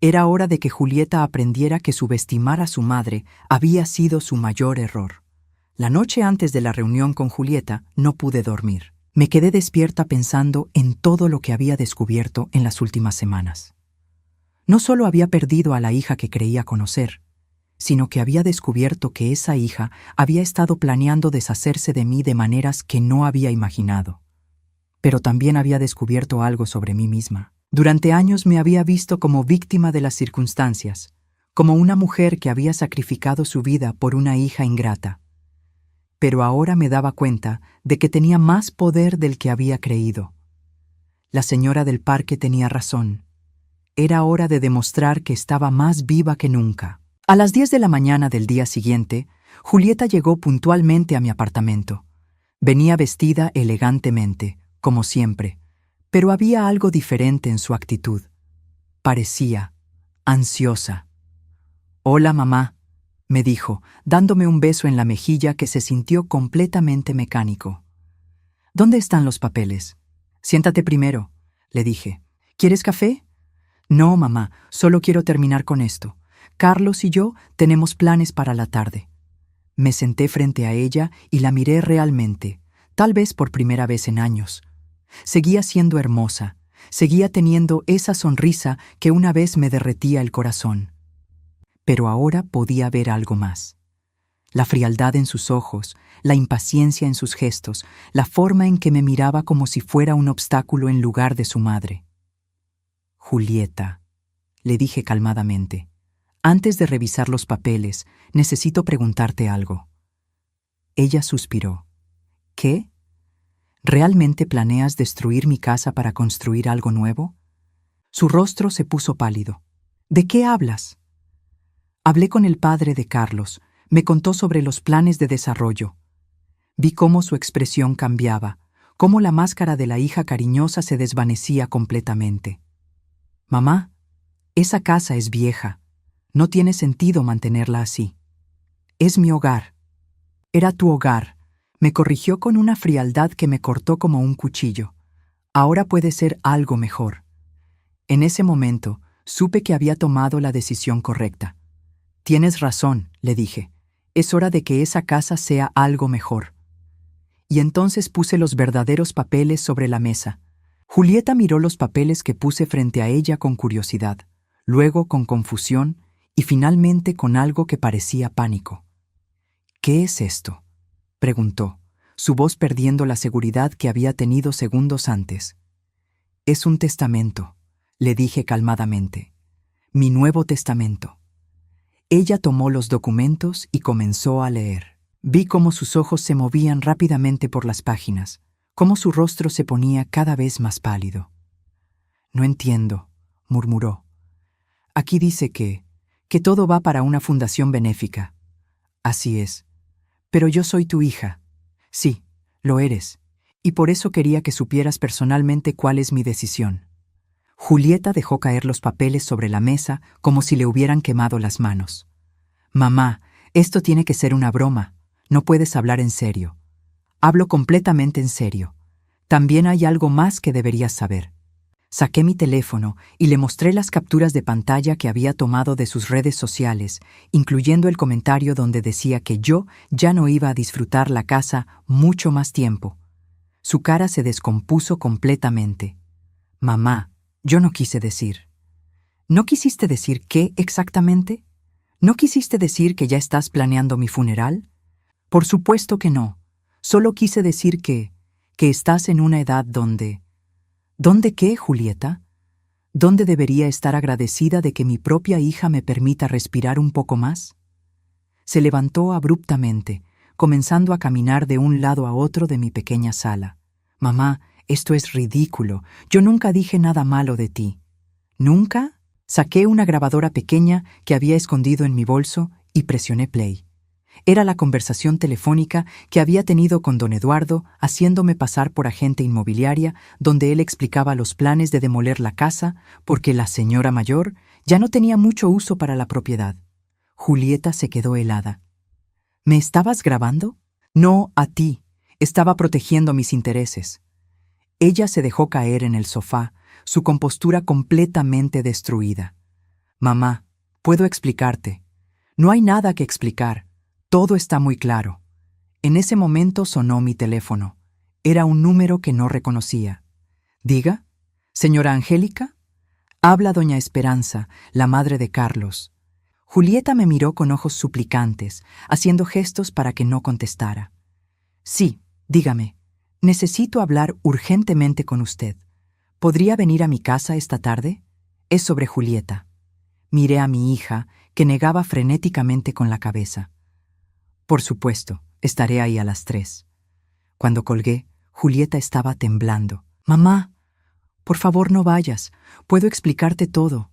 Era hora de que Julieta aprendiera que subestimar a su madre había sido su mayor error. La noche antes de la reunión con Julieta no pude dormir. Me quedé despierta pensando en todo lo que había descubierto en las últimas semanas. No solo había perdido a la hija que creía conocer, sino que había descubierto que esa hija había estado planeando deshacerse de mí de maneras que no había imaginado. pero también había descubierto algo sobre mí misma. Durante años me había visto como víctima de las circunstancias, como una mujer que había sacrificado su vida por una hija ingrata. Pero ahora me daba cuenta de que tenía más poder del que había creído. La señora del parque tenía razón. Era hora de demostrar que estaba más viva que nunca. A las 10 de la mañana del día siguiente, Julieta llegó puntualmente a mi apartamento. Venía vestida elegantemente, como siempre, pero había algo diferente en su actitud. Parecía ansiosa. «Hola, mamá», me dijo, dándome un beso en la mejilla que se sintió completamente mecánico. «¿Dónde están los papeles?» «Siéntate primero», le dije. «¿Quieres café?» «No, mamá, solo quiero terminar con esto. Carlos y yo tenemos planes para la tarde». Me senté frente a ella y la miré realmente, tal vez por primera vez en años. Seguía siendo hermosa, seguía teniendo esa sonrisa que una vez me derretía el corazón. Pero ahora podía ver algo más. La frialdad en sus ojos, la impaciencia en sus gestos, la forma en que me miraba como si fuera un obstáculo en lugar de su madre. «Julieta», le dije calmadamente, «antes de revisar los papeles, necesito preguntarte algo». Ella suspiró. «¿Qué? ¿Realmente planeas destruir mi casa para construir algo nuevo?» Su rostro se puso pálido. «¿De qué hablas?» Hablé con el padre de Carlos. Me contó sobre los planes de desarrollo. Vi cómo su expresión cambiaba, cómo la máscara de la hija cariñosa se desvanecía completamente. «Mamá, esa casa es vieja. No tiene sentido mantenerla así. Es mi hogar». «Era tu hogar», me corrigió con una frialdad que me cortó como un cuchillo. «Ahora puede ser algo mejor». En ese momento, supe que había tomado la decisión correcta. «Tienes razón», le dije. «Es hora de que esa casa sea algo mejor». Y entonces puse los verdaderos papeles sobre la mesa. Julieta miró los papeles que puse frente a ella con curiosidad, luego con confusión y finalmente con algo que parecía pánico. «¿Qué es esto?», preguntó, su voz perdiendo la seguridad que había tenido segundos antes. «Es un testamento», le dije calmadamente. «Mi nuevo testamento». Ella tomó los documentos y comenzó a leer. Vi cómo sus ojos se movían rápidamente por las páginas, cómo su rostro se ponía cada vez más pálido. «No entiendo», murmuró. «Aquí dice que todo va para una fundación benéfica». «Así es. Pero yo soy tu hija». «Sí, lo eres. Y por eso quería que supieras personalmente cuál es mi decisión». Julieta dejó caer los papeles sobre la mesa como si le hubieran quemado las manos. «Mamá, esto tiene que ser una broma. No puedes hablar en serio». «Hablo completamente en serio. También hay algo más que deberías saber». Saqué mi teléfono y le mostré las capturas de pantalla que había tomado de sus redes sociales, incluyendo el comentario donde decía que yo ya no iba a disfrutar la casa mucho más tiempo. Su cara se descompuso completamente. «Mamá, yo no quise decir». «¿No quisiste decir qué exactamente? ¿No quisiste decir que ya estás planeando mi funeral?» «Por supuesto que no. Solo quise decir que estás en una edad donde...» «¿Dónde qué, Julieta? ¿Dónde debería estar agradecida de que mi propia hija me permita respirar un poco más?» Se levantó abruptamente, comenzando a caminar de un lado a otro de mi pequeña sala. «Mamá, esto es ridículo. Yo nunca dije nada malo de ti». «¿Nunca?» Saqué una grabadora pequeña que había escondido en mi bolso y presioné play. Era la conversación telefónica que había tenido con don Eduardo, haciéndome pasar por agente inmobiliaria, donde él explicaba los planes de demoler la casa porque la señora mayor ya no tenía mucho uso para la propiedad. Julieta se quedó helada. «¿Me estabas grabando?» «No, a ti. Estaba protegiendo mis intereses». Ella se dejó caer en el sofá, su compostura completamente destruida. «Mamá, puedo explicarte». «No hay nada que explicar. Todo está muy claro». En ese momento sonó mi teléfono. Era un número que no reconocía. «Diga, señora Angélica». «Habla doña Esperanza, la madre de Carlos». Julieta me miró con ojos suplicantes, haciendo gestos para que no contestara. «Sí, dígame. Necesito hablar urgentemente con usted. ¿Podría venir a mi casa esta tarde? Es sobre Julieta. Miré a mi hija, que negaba frenéticamente con la cabeza. Por supuesto, estaré ahí a las 3. Cuando colgué, Julieta estaba temblando. Mamá, por favor no vayas. Puedo explicarte todo.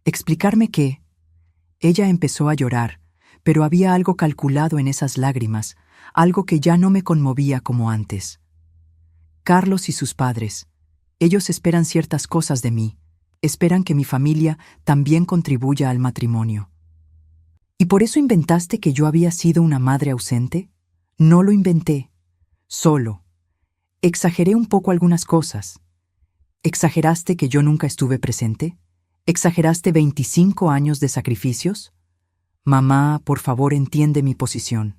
¿Explicarme qué? Ella empezó a llorar, pero había algo calculado en esas lágrimas, algo que ya no me conmovía como antes. Carlos y sus padres. Ellos esperan ciertas cosas de mí. Esperan que mi familia también contribuya al matrimonio. ¿Y por eso inventaste que yo había sido una madre ausente? No lo inventé. Solo. Exageré un poco algunas cosas. ¿Exageraste que yo nunca estuve presente? ¿Exageraste 25 años de sacrificios? Mamá, por favor, entiende mi posición.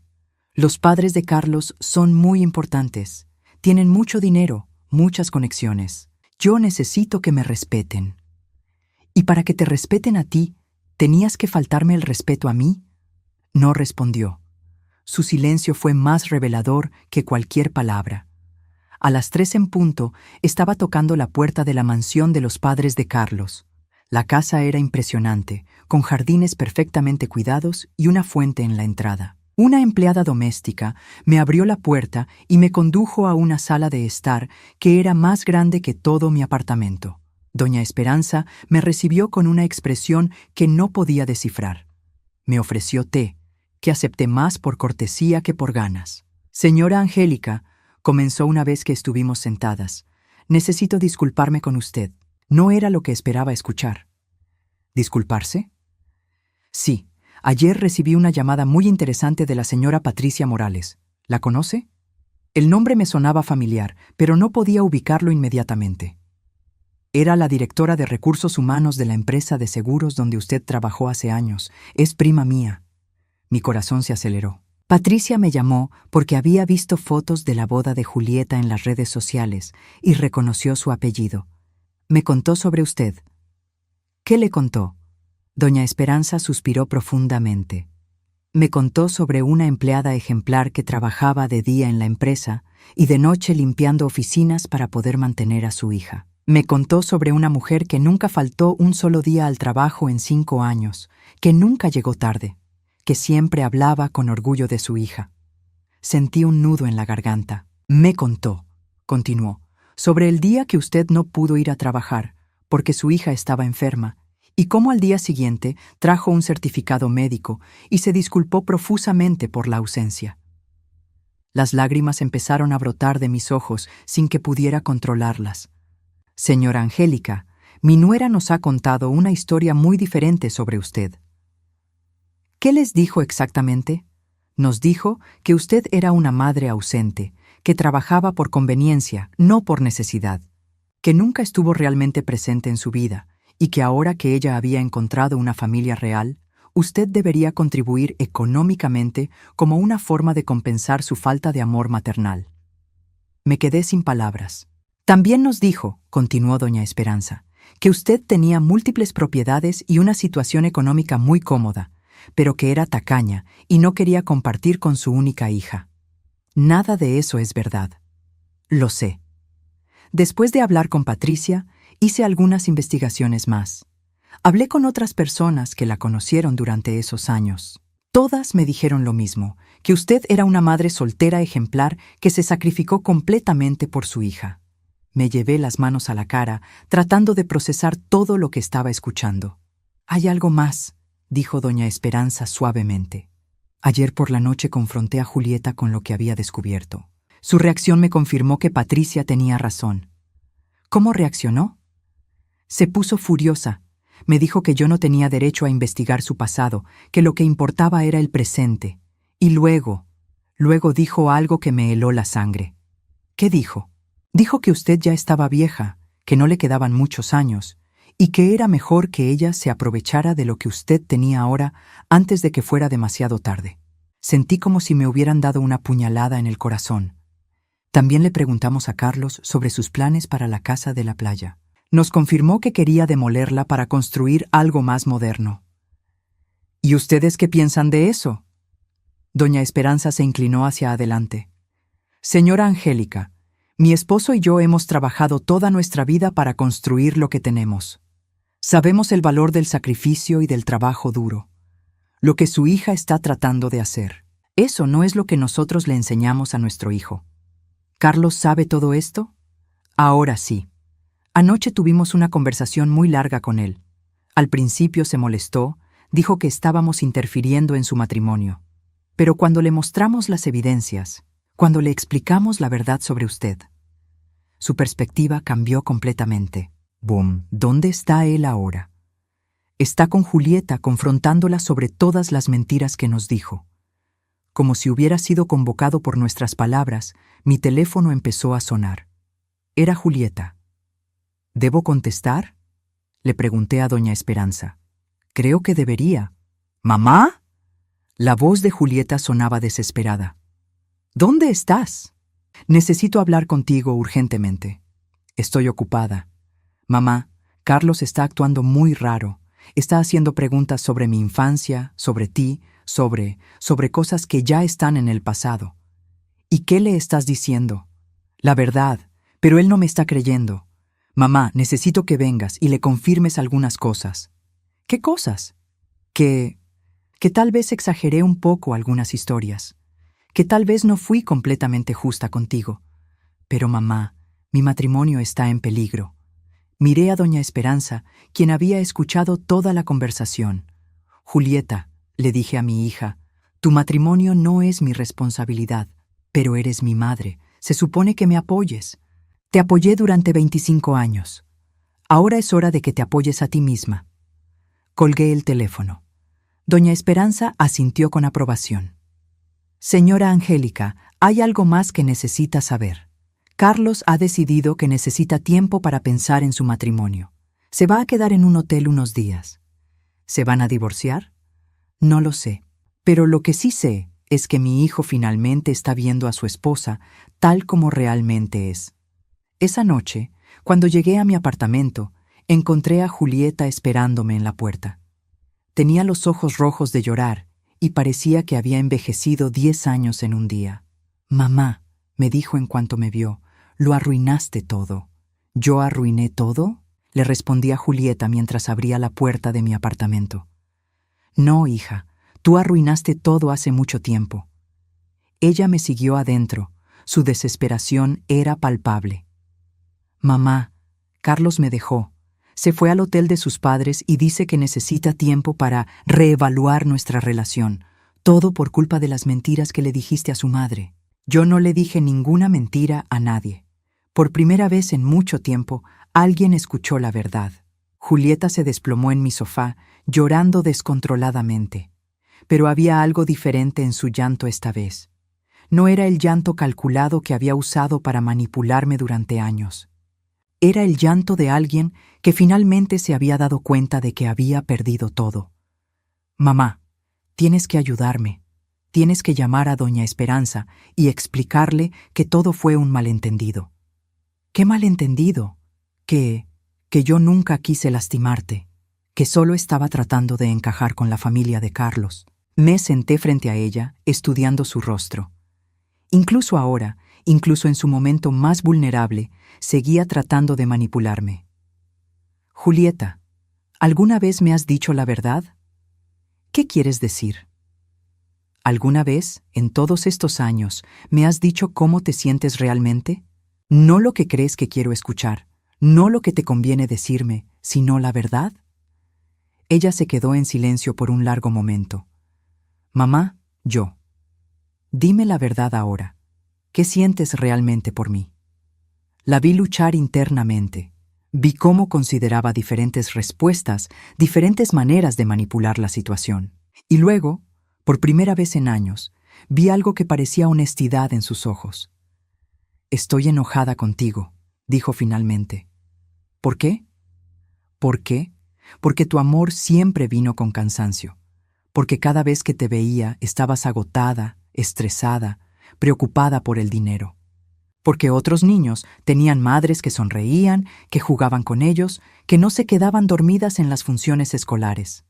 Los padres de Carlos son muy importantes. Tienen mucho dinero, muchas conexiones. Yo necesito que me respeten. Y para que te respeten a ti, ¿tenías que faltarme el respeto a mí? No respondió. Su silencio fue más revelador que cualquier palabra. A las 3 en punto, estaba tocando la puerta de la mansión de los padres de Carlos. La casa era impresionante, con jardines perfectamente cuidados y una fuente en la entrada. Una empleada doméstica me abrió la puerta y me condujo a una sala de estar que era más grande que todo mi apartamento. Doña Esperanza me recibió con una expresión que no podía descifrar. Me ofreció té, que acepté más por cortesía que por ganas. Señora Angélica, comenzó una vez que estuvimos sentadas, necesito disculparme con usted. No era lo que esperaba escuchar. ¿Disculparse? Sí, ayer recibí una llamada muy interesante de la señora Patricia Morales. ¿La conoce? El nombre me sonaba familiar, pero no podía ubicarlo inmediatamente. Era la directora de recursos humanos de la empresa de seguros donde usted trabajó hace años. Es prima mía. Mi corazón se aceleró. Patricia me llamó porque había visto fotos de la boda de Julieta en las redes sociales y reconoció su apellido. Me contó sobre usted. ¿Qué le contó? Doña Esperanza suspiró profundamente. Me contó sobre una empleada ejemplar que trabajaba de día en la empresa y de noche limpiando oficinas para poder mantener a su hija. Me contó sobre una mujer que nunca faltó un solo día al trabajo en 5 años, que nunca llegó tarde, que siempre hablaba con orgullo de su hija. Sentí un nudo en la garganta. Me contó, continuó, sobre el día que usted no pudo ir a trabajar porque su hija estaba enferma y cómo al día siguiente trajo un certificado médico y se disculpó profusamente por la ausencia. Las lágrimas empezaron a brotar de mis ojos sin que pudiera controlarlas. Señora Angélica, mi nuera nos ha contado una historia muy diferente sobre usted. ¿Qué les dijo exactamente? Nos dijo que usted era una madre ausente, que trabajaba por conveniencia, no por necesidad, que nunca estuvo realmente presente en su vida y que ahora que ella había encontrado una familia real, usted debería contribuir económicamente como una forma de compensar su falta de amor maternal. Me quedé sin palabras. También nos dijo, continuó doña Esperanza, que usted tenía múltiples propiedades y una situación económica muy cómoda, pero que era tacaña y no quería compartir con su única hija. Nada de eso es verdad. Lo sé. Después de hablar con Patricia, hice algunas investigaciones más. Hablé con otras personas que la conocieron durante esos años. Todas me dijeron lo mismo, que usted era una madre soltera ejemplar que se sacrificó completamente por su hija. Me llevé las manos a la cara, tratando de procesar todo lo que estaba escuchando. Hay algo más, dijo doña Esperanza suavemente. Ayer por la noche confronté a Julieta con lo que había descubierto. Su reacción me confirmó que Patricia tenía razón. ¿Cómo reaccionó? Se puso furiosa. Me dijo que yo no tenía derecho a investigar su pasado, que lo que importaba era el presente. Y luego dijo algo que me heló la sangre. ¿Qué dijo? Dijo que usted ya estaba vieja, que no le quedaban muchos años, y que era mejor que ella se aprovechara de lo que usted tenía ahora antes de que fuera demasiado tarde. Sentí como si me hubieran dado una puñalada en el corazón. También le preguntamos a Carlos sobre sus planes para la casa de la playa. Nos confirmó que quería demolerla para construir algo más moderno. ¿Y ustedes qué piensan de eso? Doña Esperanza se inclinó hacia adelante. Señora Angélica, Mi esposo y yo hemos trabajado toda nuestra vida para construir lo que tenemos. Sabemos el valor del sacrificio y del trabajo duro. Lo que su hija está tratando de hacer. Eso no es lo que nosotros le enseñamos a nuestro hijo. ¿Carlos sabe todo esto? Ahora sí. Anoche tuvimos una conversación muy larga con él. Al principio se molestó, dijo que estábamos interfiriendo en su matrimonio. Pero cuando le mostramos las evidencias, cuando le explicamos la verdad sobre usted, su perspectiva cambió completamente. Boom, ¿dónde está él ahora? Está con Julieta confrontándola sobre todas las mentiras que nos dijo. Como si hubiera sido convocado por nuestras palabras, mi teléfono empezó a sonar. Era Julieta. ¿Debo contestar?, le pregunté a doña Esperanza. Creo que debería. ¿Mamá? La voz de Julieta sonaba desesperada. ¿Dónde estás? Necesito hablar contigo urgentemente. Estoy ocupada. Mamá, Carlos está actuando muy raro. Está haciendo preguntas sobre mi infancia, sobre ti, sobre cosas que ya están en el pasado. ¿Y qué le estás diciendo? La verdad, pero él no me está creyendo. Mamá, necesito que vengas y le confirmes algunas cosas. ¿Qué cosas? Que tal vez exageré un poco algunas historias. Que tal vez no fui completamente justa contigo. Pero mamá, mi matrimonio está en peligro. Miré a doña Esperanza, quien había escuchado toda la conversación. Julieta, le dije a mi hija, tu matrimonio no es mi responsabilidad, pero eres mi madre. Se supone que me apoyes. Te apoyé durante 25 años. Ahora es hora de que te apoyes a ti misma. Colgué el teléfono. Doña Esperanza asintió con aprobación. Señora Angélica, hay algo más que necesita saber. Carlos ha decidido que necesita tiempo para pensar en su matrimonio. Se va a quedar en un hotel unos días. ¿Se van a divorciar? No lo sé, pero lo que sí sé es que mi hijo finalmente está viendo a su esposa tal como realmente es. Esa noche, cuando llegué a mi apartamento, encontré a Julieta esperándome en la puerta. Tenía los ojos rojos de llorar y parecía que había envejecido 10 años en un día. Mamá, me dijo en cuanto me vio, lo arruinaste todo. ¿Yo arruiné todo?, le respondí a Julieta mientras abría la puerta de mi apartamento. No, hija, tú arruinaste todo hace mucho tiempo. Ella me siguió adentro. Su desesperación era palpable. Mamá, Carlos me dejó. Se fue al hotel de sus padres y dice que necesita tiempo para reevaluar nuestra relación. Todo por culpa de las mentiras que le dijiste a su madre. Yo no le dije ninguna mentira a nadie. Por primera vez en mucho tiempo, alguien escuchó la verdad. Julieta se desplomó en mi sofá, llorando descontroladamente. Pero había algo diferente en su llanto esta vez. No era el llanto calculado que había usado para manipularme durante años. Era el llanto de alguien que finalmente se había dado cuenta de que había perdido todo. Mamá, tienes que ayudarme. Tienes que llamar a doña Esperanza y explicarle que todo fue un malentendido. ¿Qué malentendido? Que yo nunca quise lastimarte, que solo estaba tratando de encajar con la familia de Carlos. Me senté frente a ella, estudiando su rostro. Incluso ahora, incluso en su momento más vulnerable, seguía tratando de manipularme. Julieta, ¿alguna vez me has dicho la verdad? ¿Qué quieres decir? ¿Alguna vez, en todos estos años, me has dicho cómo te sientes realmente? No lo que crees que quiero escuchar, no lo que te conviene decirme, sino la verdad. Ella se quedó en silencio por un largo momento. Mamá, yo. Dime la verdad ahora. ¿Qué sientes realmente por mí? La vi luchar internamente. Vi cómo consideraba diferentes respuestas, diferentes maneras de manipular la situación. Y luego, por primera vez en años, vi algo que parecía honestidad en sus ojos. Estoy enojada contigo, dijo finalmente. ¿Por qué? ¿Por qué? Porque tu amor siempre vino con cansancio. Porque cada vez que te veía estabas agotada, estresada, preocupada por el dinero. Porque otros niños tenían madres que sonreían, que jugaban con ellos, que no se quedaban dormidas en las funciones escolares.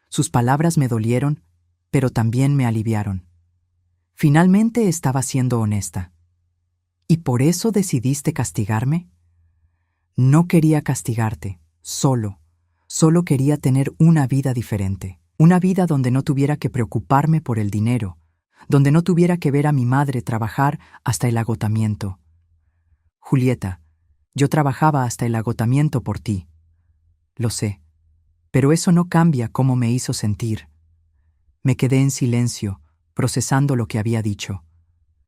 Sus palabras me dolieron, pero también me aliviaron. Finalmente estaba siendo honesta. ¿Y por eso decidiste castigarme? No quería castigarte, solo quería tener una vida diferente. Una vida donde no tuviera que preocuparme por el dinero, donde no tuviera que ver a mi madre trabajar hasta el agotamiento. Julieta, yo trabajaba hasta el agotamiento por ti. Lo sé, pero eso no cambia cómo me hizo sentir. Me quedé en silencio, procesando lo que había dicho.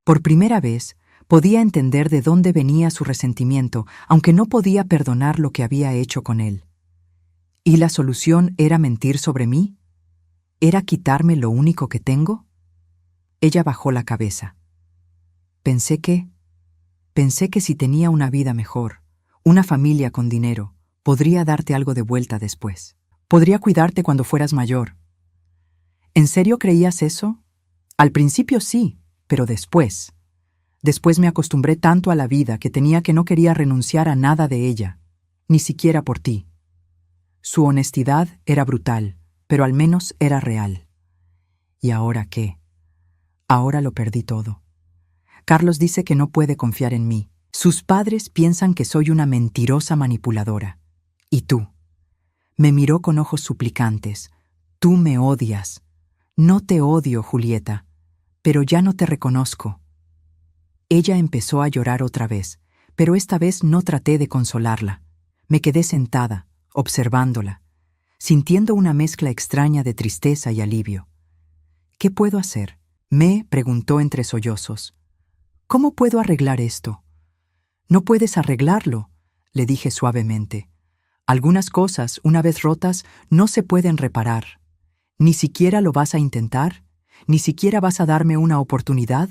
Por primera vez, podía entender de dónde venía su resentimiento, aunque no podía perdonar lo que había hecho con él. ¿Y la solución era mentir sobre mí? ¿Era quitarme lo único que tengo? Ella bajó la cabeza. Pensé que si tenía una vida mejor, una familia con dinero, podría darte algo de vuelta después. Podría cuidarte cuando fueras mayor. ¿En serio creías eso? Al principio sí, pero después. Después me acostumbré tanto a la vida que no quería renunciar a nada de ella, ni siquiera por ti. Su honestidad era brutal, pero al menos era real. ¿Y ahora qué? Ahora lo perdí todo. Carlos dice que no puede confiar en mí. Sus padres piensan que soy una mentirosa manipuladora. ¿Y tú? Me miró con ojos suplicantes. Tú me odias. No te odio, Julieta, pero ya no te reconozco. Ella empezó a llorar otra vez, pero esta vez no traté de consolarla. Me quedé sentada, observándola, sintiendo una mezcla extraña de tristeza y alivio. ¿Qué puedo hacer? Me preguntó entre sollozos. ¿Cómo puedo arreglar esto? No puedes arreglarlo, le dije suavemente. Algunas cosas, una vez rotas, no se pueden reparar. ¿Ni siquiera lo vas a intentar? ¿Ni siquiera vas a darme una oportunidad?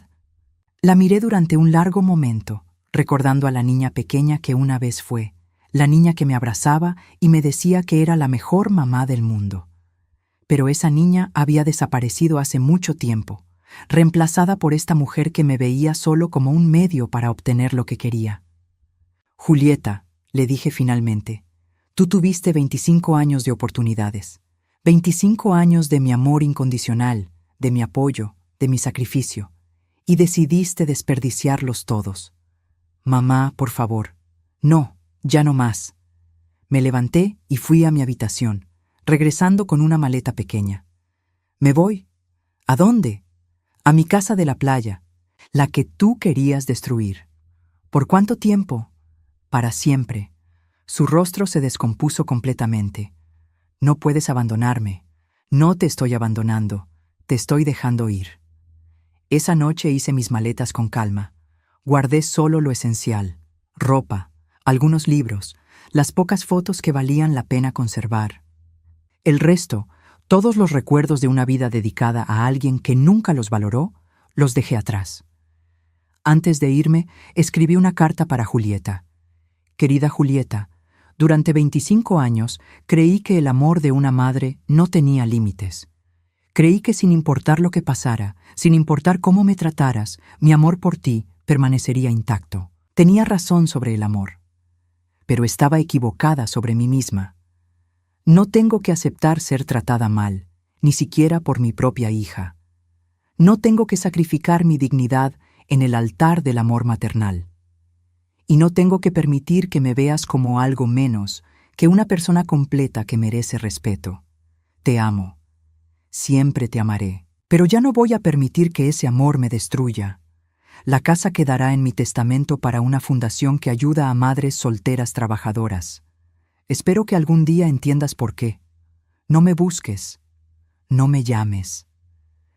La miré durante un largo momento, recordando a la niña pequeña que una vez fue, la niña que me abrazaba y me decía que era la mejor mamá del mundo. Pero esa niña había desaparecido hace mucho tiempo, reemplazada por esta mujer que me veía solo como un medio para obtener lo que quería. Julieta, le dije finalmente, tú tuviste 25 años de oportunidades, 25 años de mi amor incondicional, de mi apoyo, de mi sacrificio, y decidiste desperdiciarlos todos. Mamá, por favor, no, ya no más. Me levanté y fui a mi habitación, regresando con una maleta pequeña. Me voy. ¿A dónde? A mi casa de la playa, la que tú querías destruir. ¿Por cuánto tiempo? Para siempre. Su rostro se descompuso completamente. No puedes abandonarme. No te estoy abandonando. Te estoy dejando ir. Esa noche hice mis maletas con calma. Guardé solo lo esencial: ropa, algunos libros, las pocas fotos que valían la pena conservar. El resto, todos los recuerdos de una vida dedicada a alguien que nunca los valoró, los dejé atrás. Antes de irme, escribí una carta para Julieta. Querida Julieta, durante 25 años creí que el amor de una madre no tenía límites. Creí que sin importar lo que pasara, sin importar cómo me trataras, mi amor por ti permanecería intacto. Tenía razón sobre el amor, pero estaba equivocada sobre mí misma. No tengo que aceptar ser tratada mal, ni siquiera por mi propia hija. No tengo que sacrificar mi dignidad en el altar del amor maternal. Y no tengo que permitir que me veas como algo menos que una persona completa que merece respeto. Te amo. Siempre te amaré. Pero ya no voy a permitir que ese amor me destruya. La casa quedará en mi testamento para una fundación que ayuda a madres solteras trabajadoras. Espero que algún día entiendas por qué. No me busques. No me llames.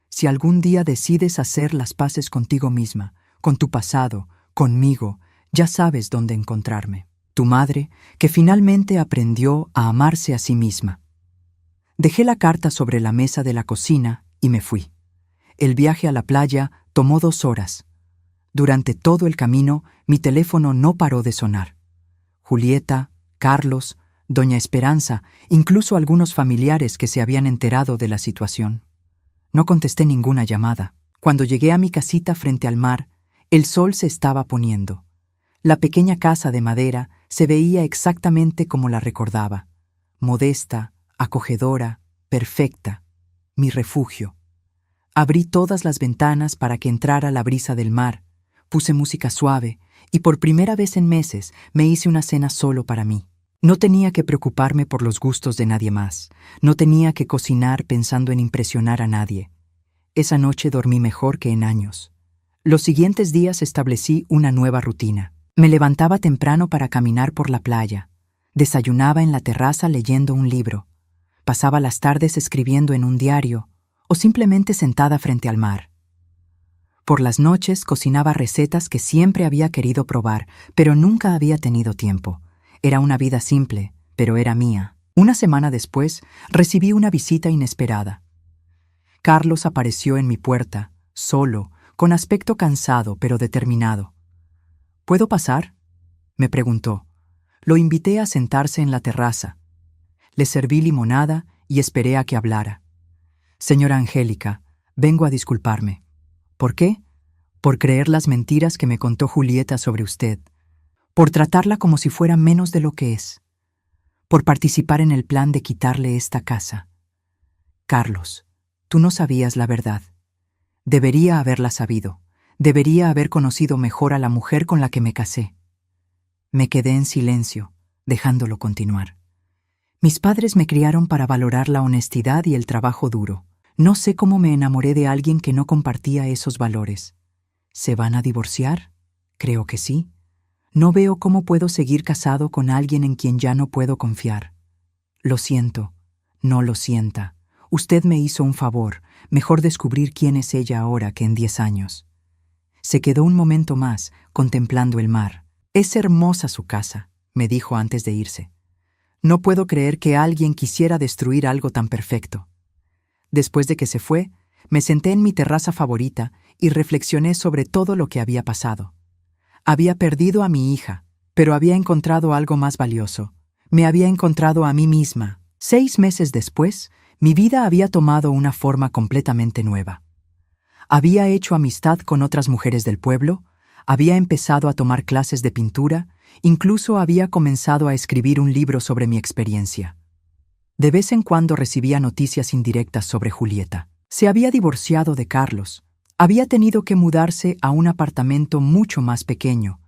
Si algún día decides hacer las paces contigo misma, con tu pasado, conmigo, ya sabes dónde encontrarme. Tu madre, que finalmente aprendió a amarse a sí misma. Dejé la carta sobre la mesa de la cocina y me fui. El viaje a la playa tomó 2 horas. Durante todo el camino, mi teléfono no paró de sonar. Julieta, Carlos, doña Esperanza, incluso algunos familiares que se habían enterado de la situación. No contesté ninguna llamada. Cuando llegué a mi casita frente al mar, el sol se estaba poniendo. La pequeña casa de madera se veía exactamente como la recordaba. Modesta, acogedora, perfecta. Mi refugio. Abrí todas las ventanas para que entrara la brisa del mar, Puse música suave y por primera vez en meses me hice una cena solo para mí. No tenía que preocuparme por los gustos de nadie más. No tenía que cocinar pensando en impresionar a nadie. Esa noche dormí mejor que en años. Los siguientes días establecí una nueva rutina. Me levantaba temprano para caminar por la playa. Desayunaba en la terraza leyendo un libro. Pasaba las tardes escribiendo en un diario o simplemente sentada frente al mar. Por las noches cocinaba recetas que siempre había querido probar, pero nunca había tenido tiempo. Era una vida simple, pero era mía. Una semana después, recibí una visita inesperada. Carlos apareció en mi puerta, solo, con aspecto cansado pero determinado. ¿Puedo pasar?, me preguntó. Lo invité a sentarse en la terraza. Le serví limonada y esperé a que hablara. Señora Angélica, vengo a disculparme. ¿Por qué? Por creer las mentiras que me contó Julieta sobre usted. Por tratarla como si fuera menos de lo que es. Por participar en el plan de quitarle esta casa. Carlos, tú no sabías la verdad. Debería haberla sabido. Debería haber conocido mejor a la mujer con la que me casé. Me quedé en silencio, dejándolo continuar. Mis padres me criaron para valorar la honestidad y el trabajo duro. No sé cómo me enamoré de alguien que no compartía esos valores. ¿Se van a divorciar? Creo que sí. No veo cómo puedo seguir casado con alguien en quien ya no puedo confiar. Lo siento. No lo sienta. Usted me hizo un favor. Mejor descubrir quién es ella ahora que en 10 años. Se quedó un momento más, contemplando el mar. «Es hermosa su casa», me dijo antes de irse. «No puedo creer que alguien quisiera destruir algo tan perfecto». Después de que se fue, me senté en mi terraza favorita y reflexioné sobre todo lo que había pasado. Había perdido a mi hija, pero había encontrado algo más valioso. Me había encontrado a mí misma. 6 meses después, mi vida había tomado una forma completamente nueva. Había hecho amistad con otras mujeres del pueblo, había empezado a tomar clases de pintura, incluso había comenzado a escribir un libro sobre mi experiencia. De vez en cuando recibía noticias indirectas sobre Julieta. Se había divorciado de Carlos. Había tenido que mudarse a un apartamento mucho más pequeño.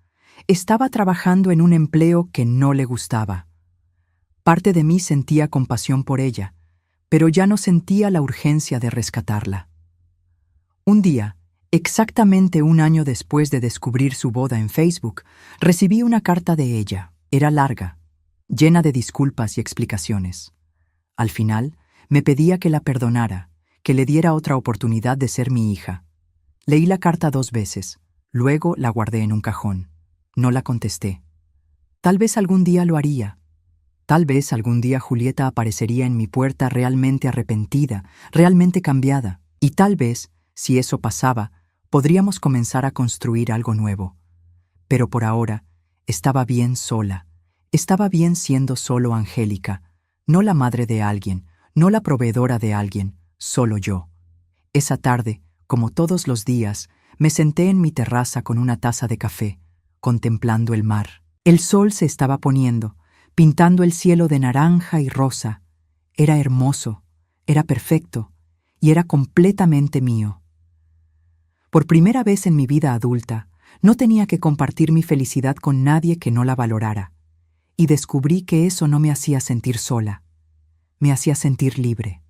Estaba trabajando en un empleo que no le gustaba. Parte de mí sentía compasión por ella, pero ya no sentía la urgencia de rescatarla. Un día, exactamente 1 año después de descubrir su boda en Facebook, recibí una carta de ella. Era larga, llena de disculpas y explicaciones. Al final, me pedía que la perdonara, que le diera otra oportunidad de ser mi hija. Leí la carta 2 veces, luego la guardé en un cajón. No la contesté. Tal vez algún día lo haría. Tal vez algún día Julieta aparecería en mi puerta realmente arrepentida, realmente cambiada. Y tal vez, si eso pasaba, podríamos comenzar a construir algo nuevo. Pero por ahora, estaba bien sola. Estaba bien siendo solo Angélica, no la madre de alguien, no la proveedora de alguien, solo yo. Esa tarde, como todos los días, me senté en mi terraza con una taza de café, contemplando el mar. El sol se estaba poniendo, pintando el cielo de naranja y rosa. Era hermoso, era perfecto, y era completamente mío. Por primera vez en mi vida adulta, no tenía que compartir mi felicidad con nadie que no la valorara, y descubrí que eso no me hacía sentir sola, me hacía sentir libre.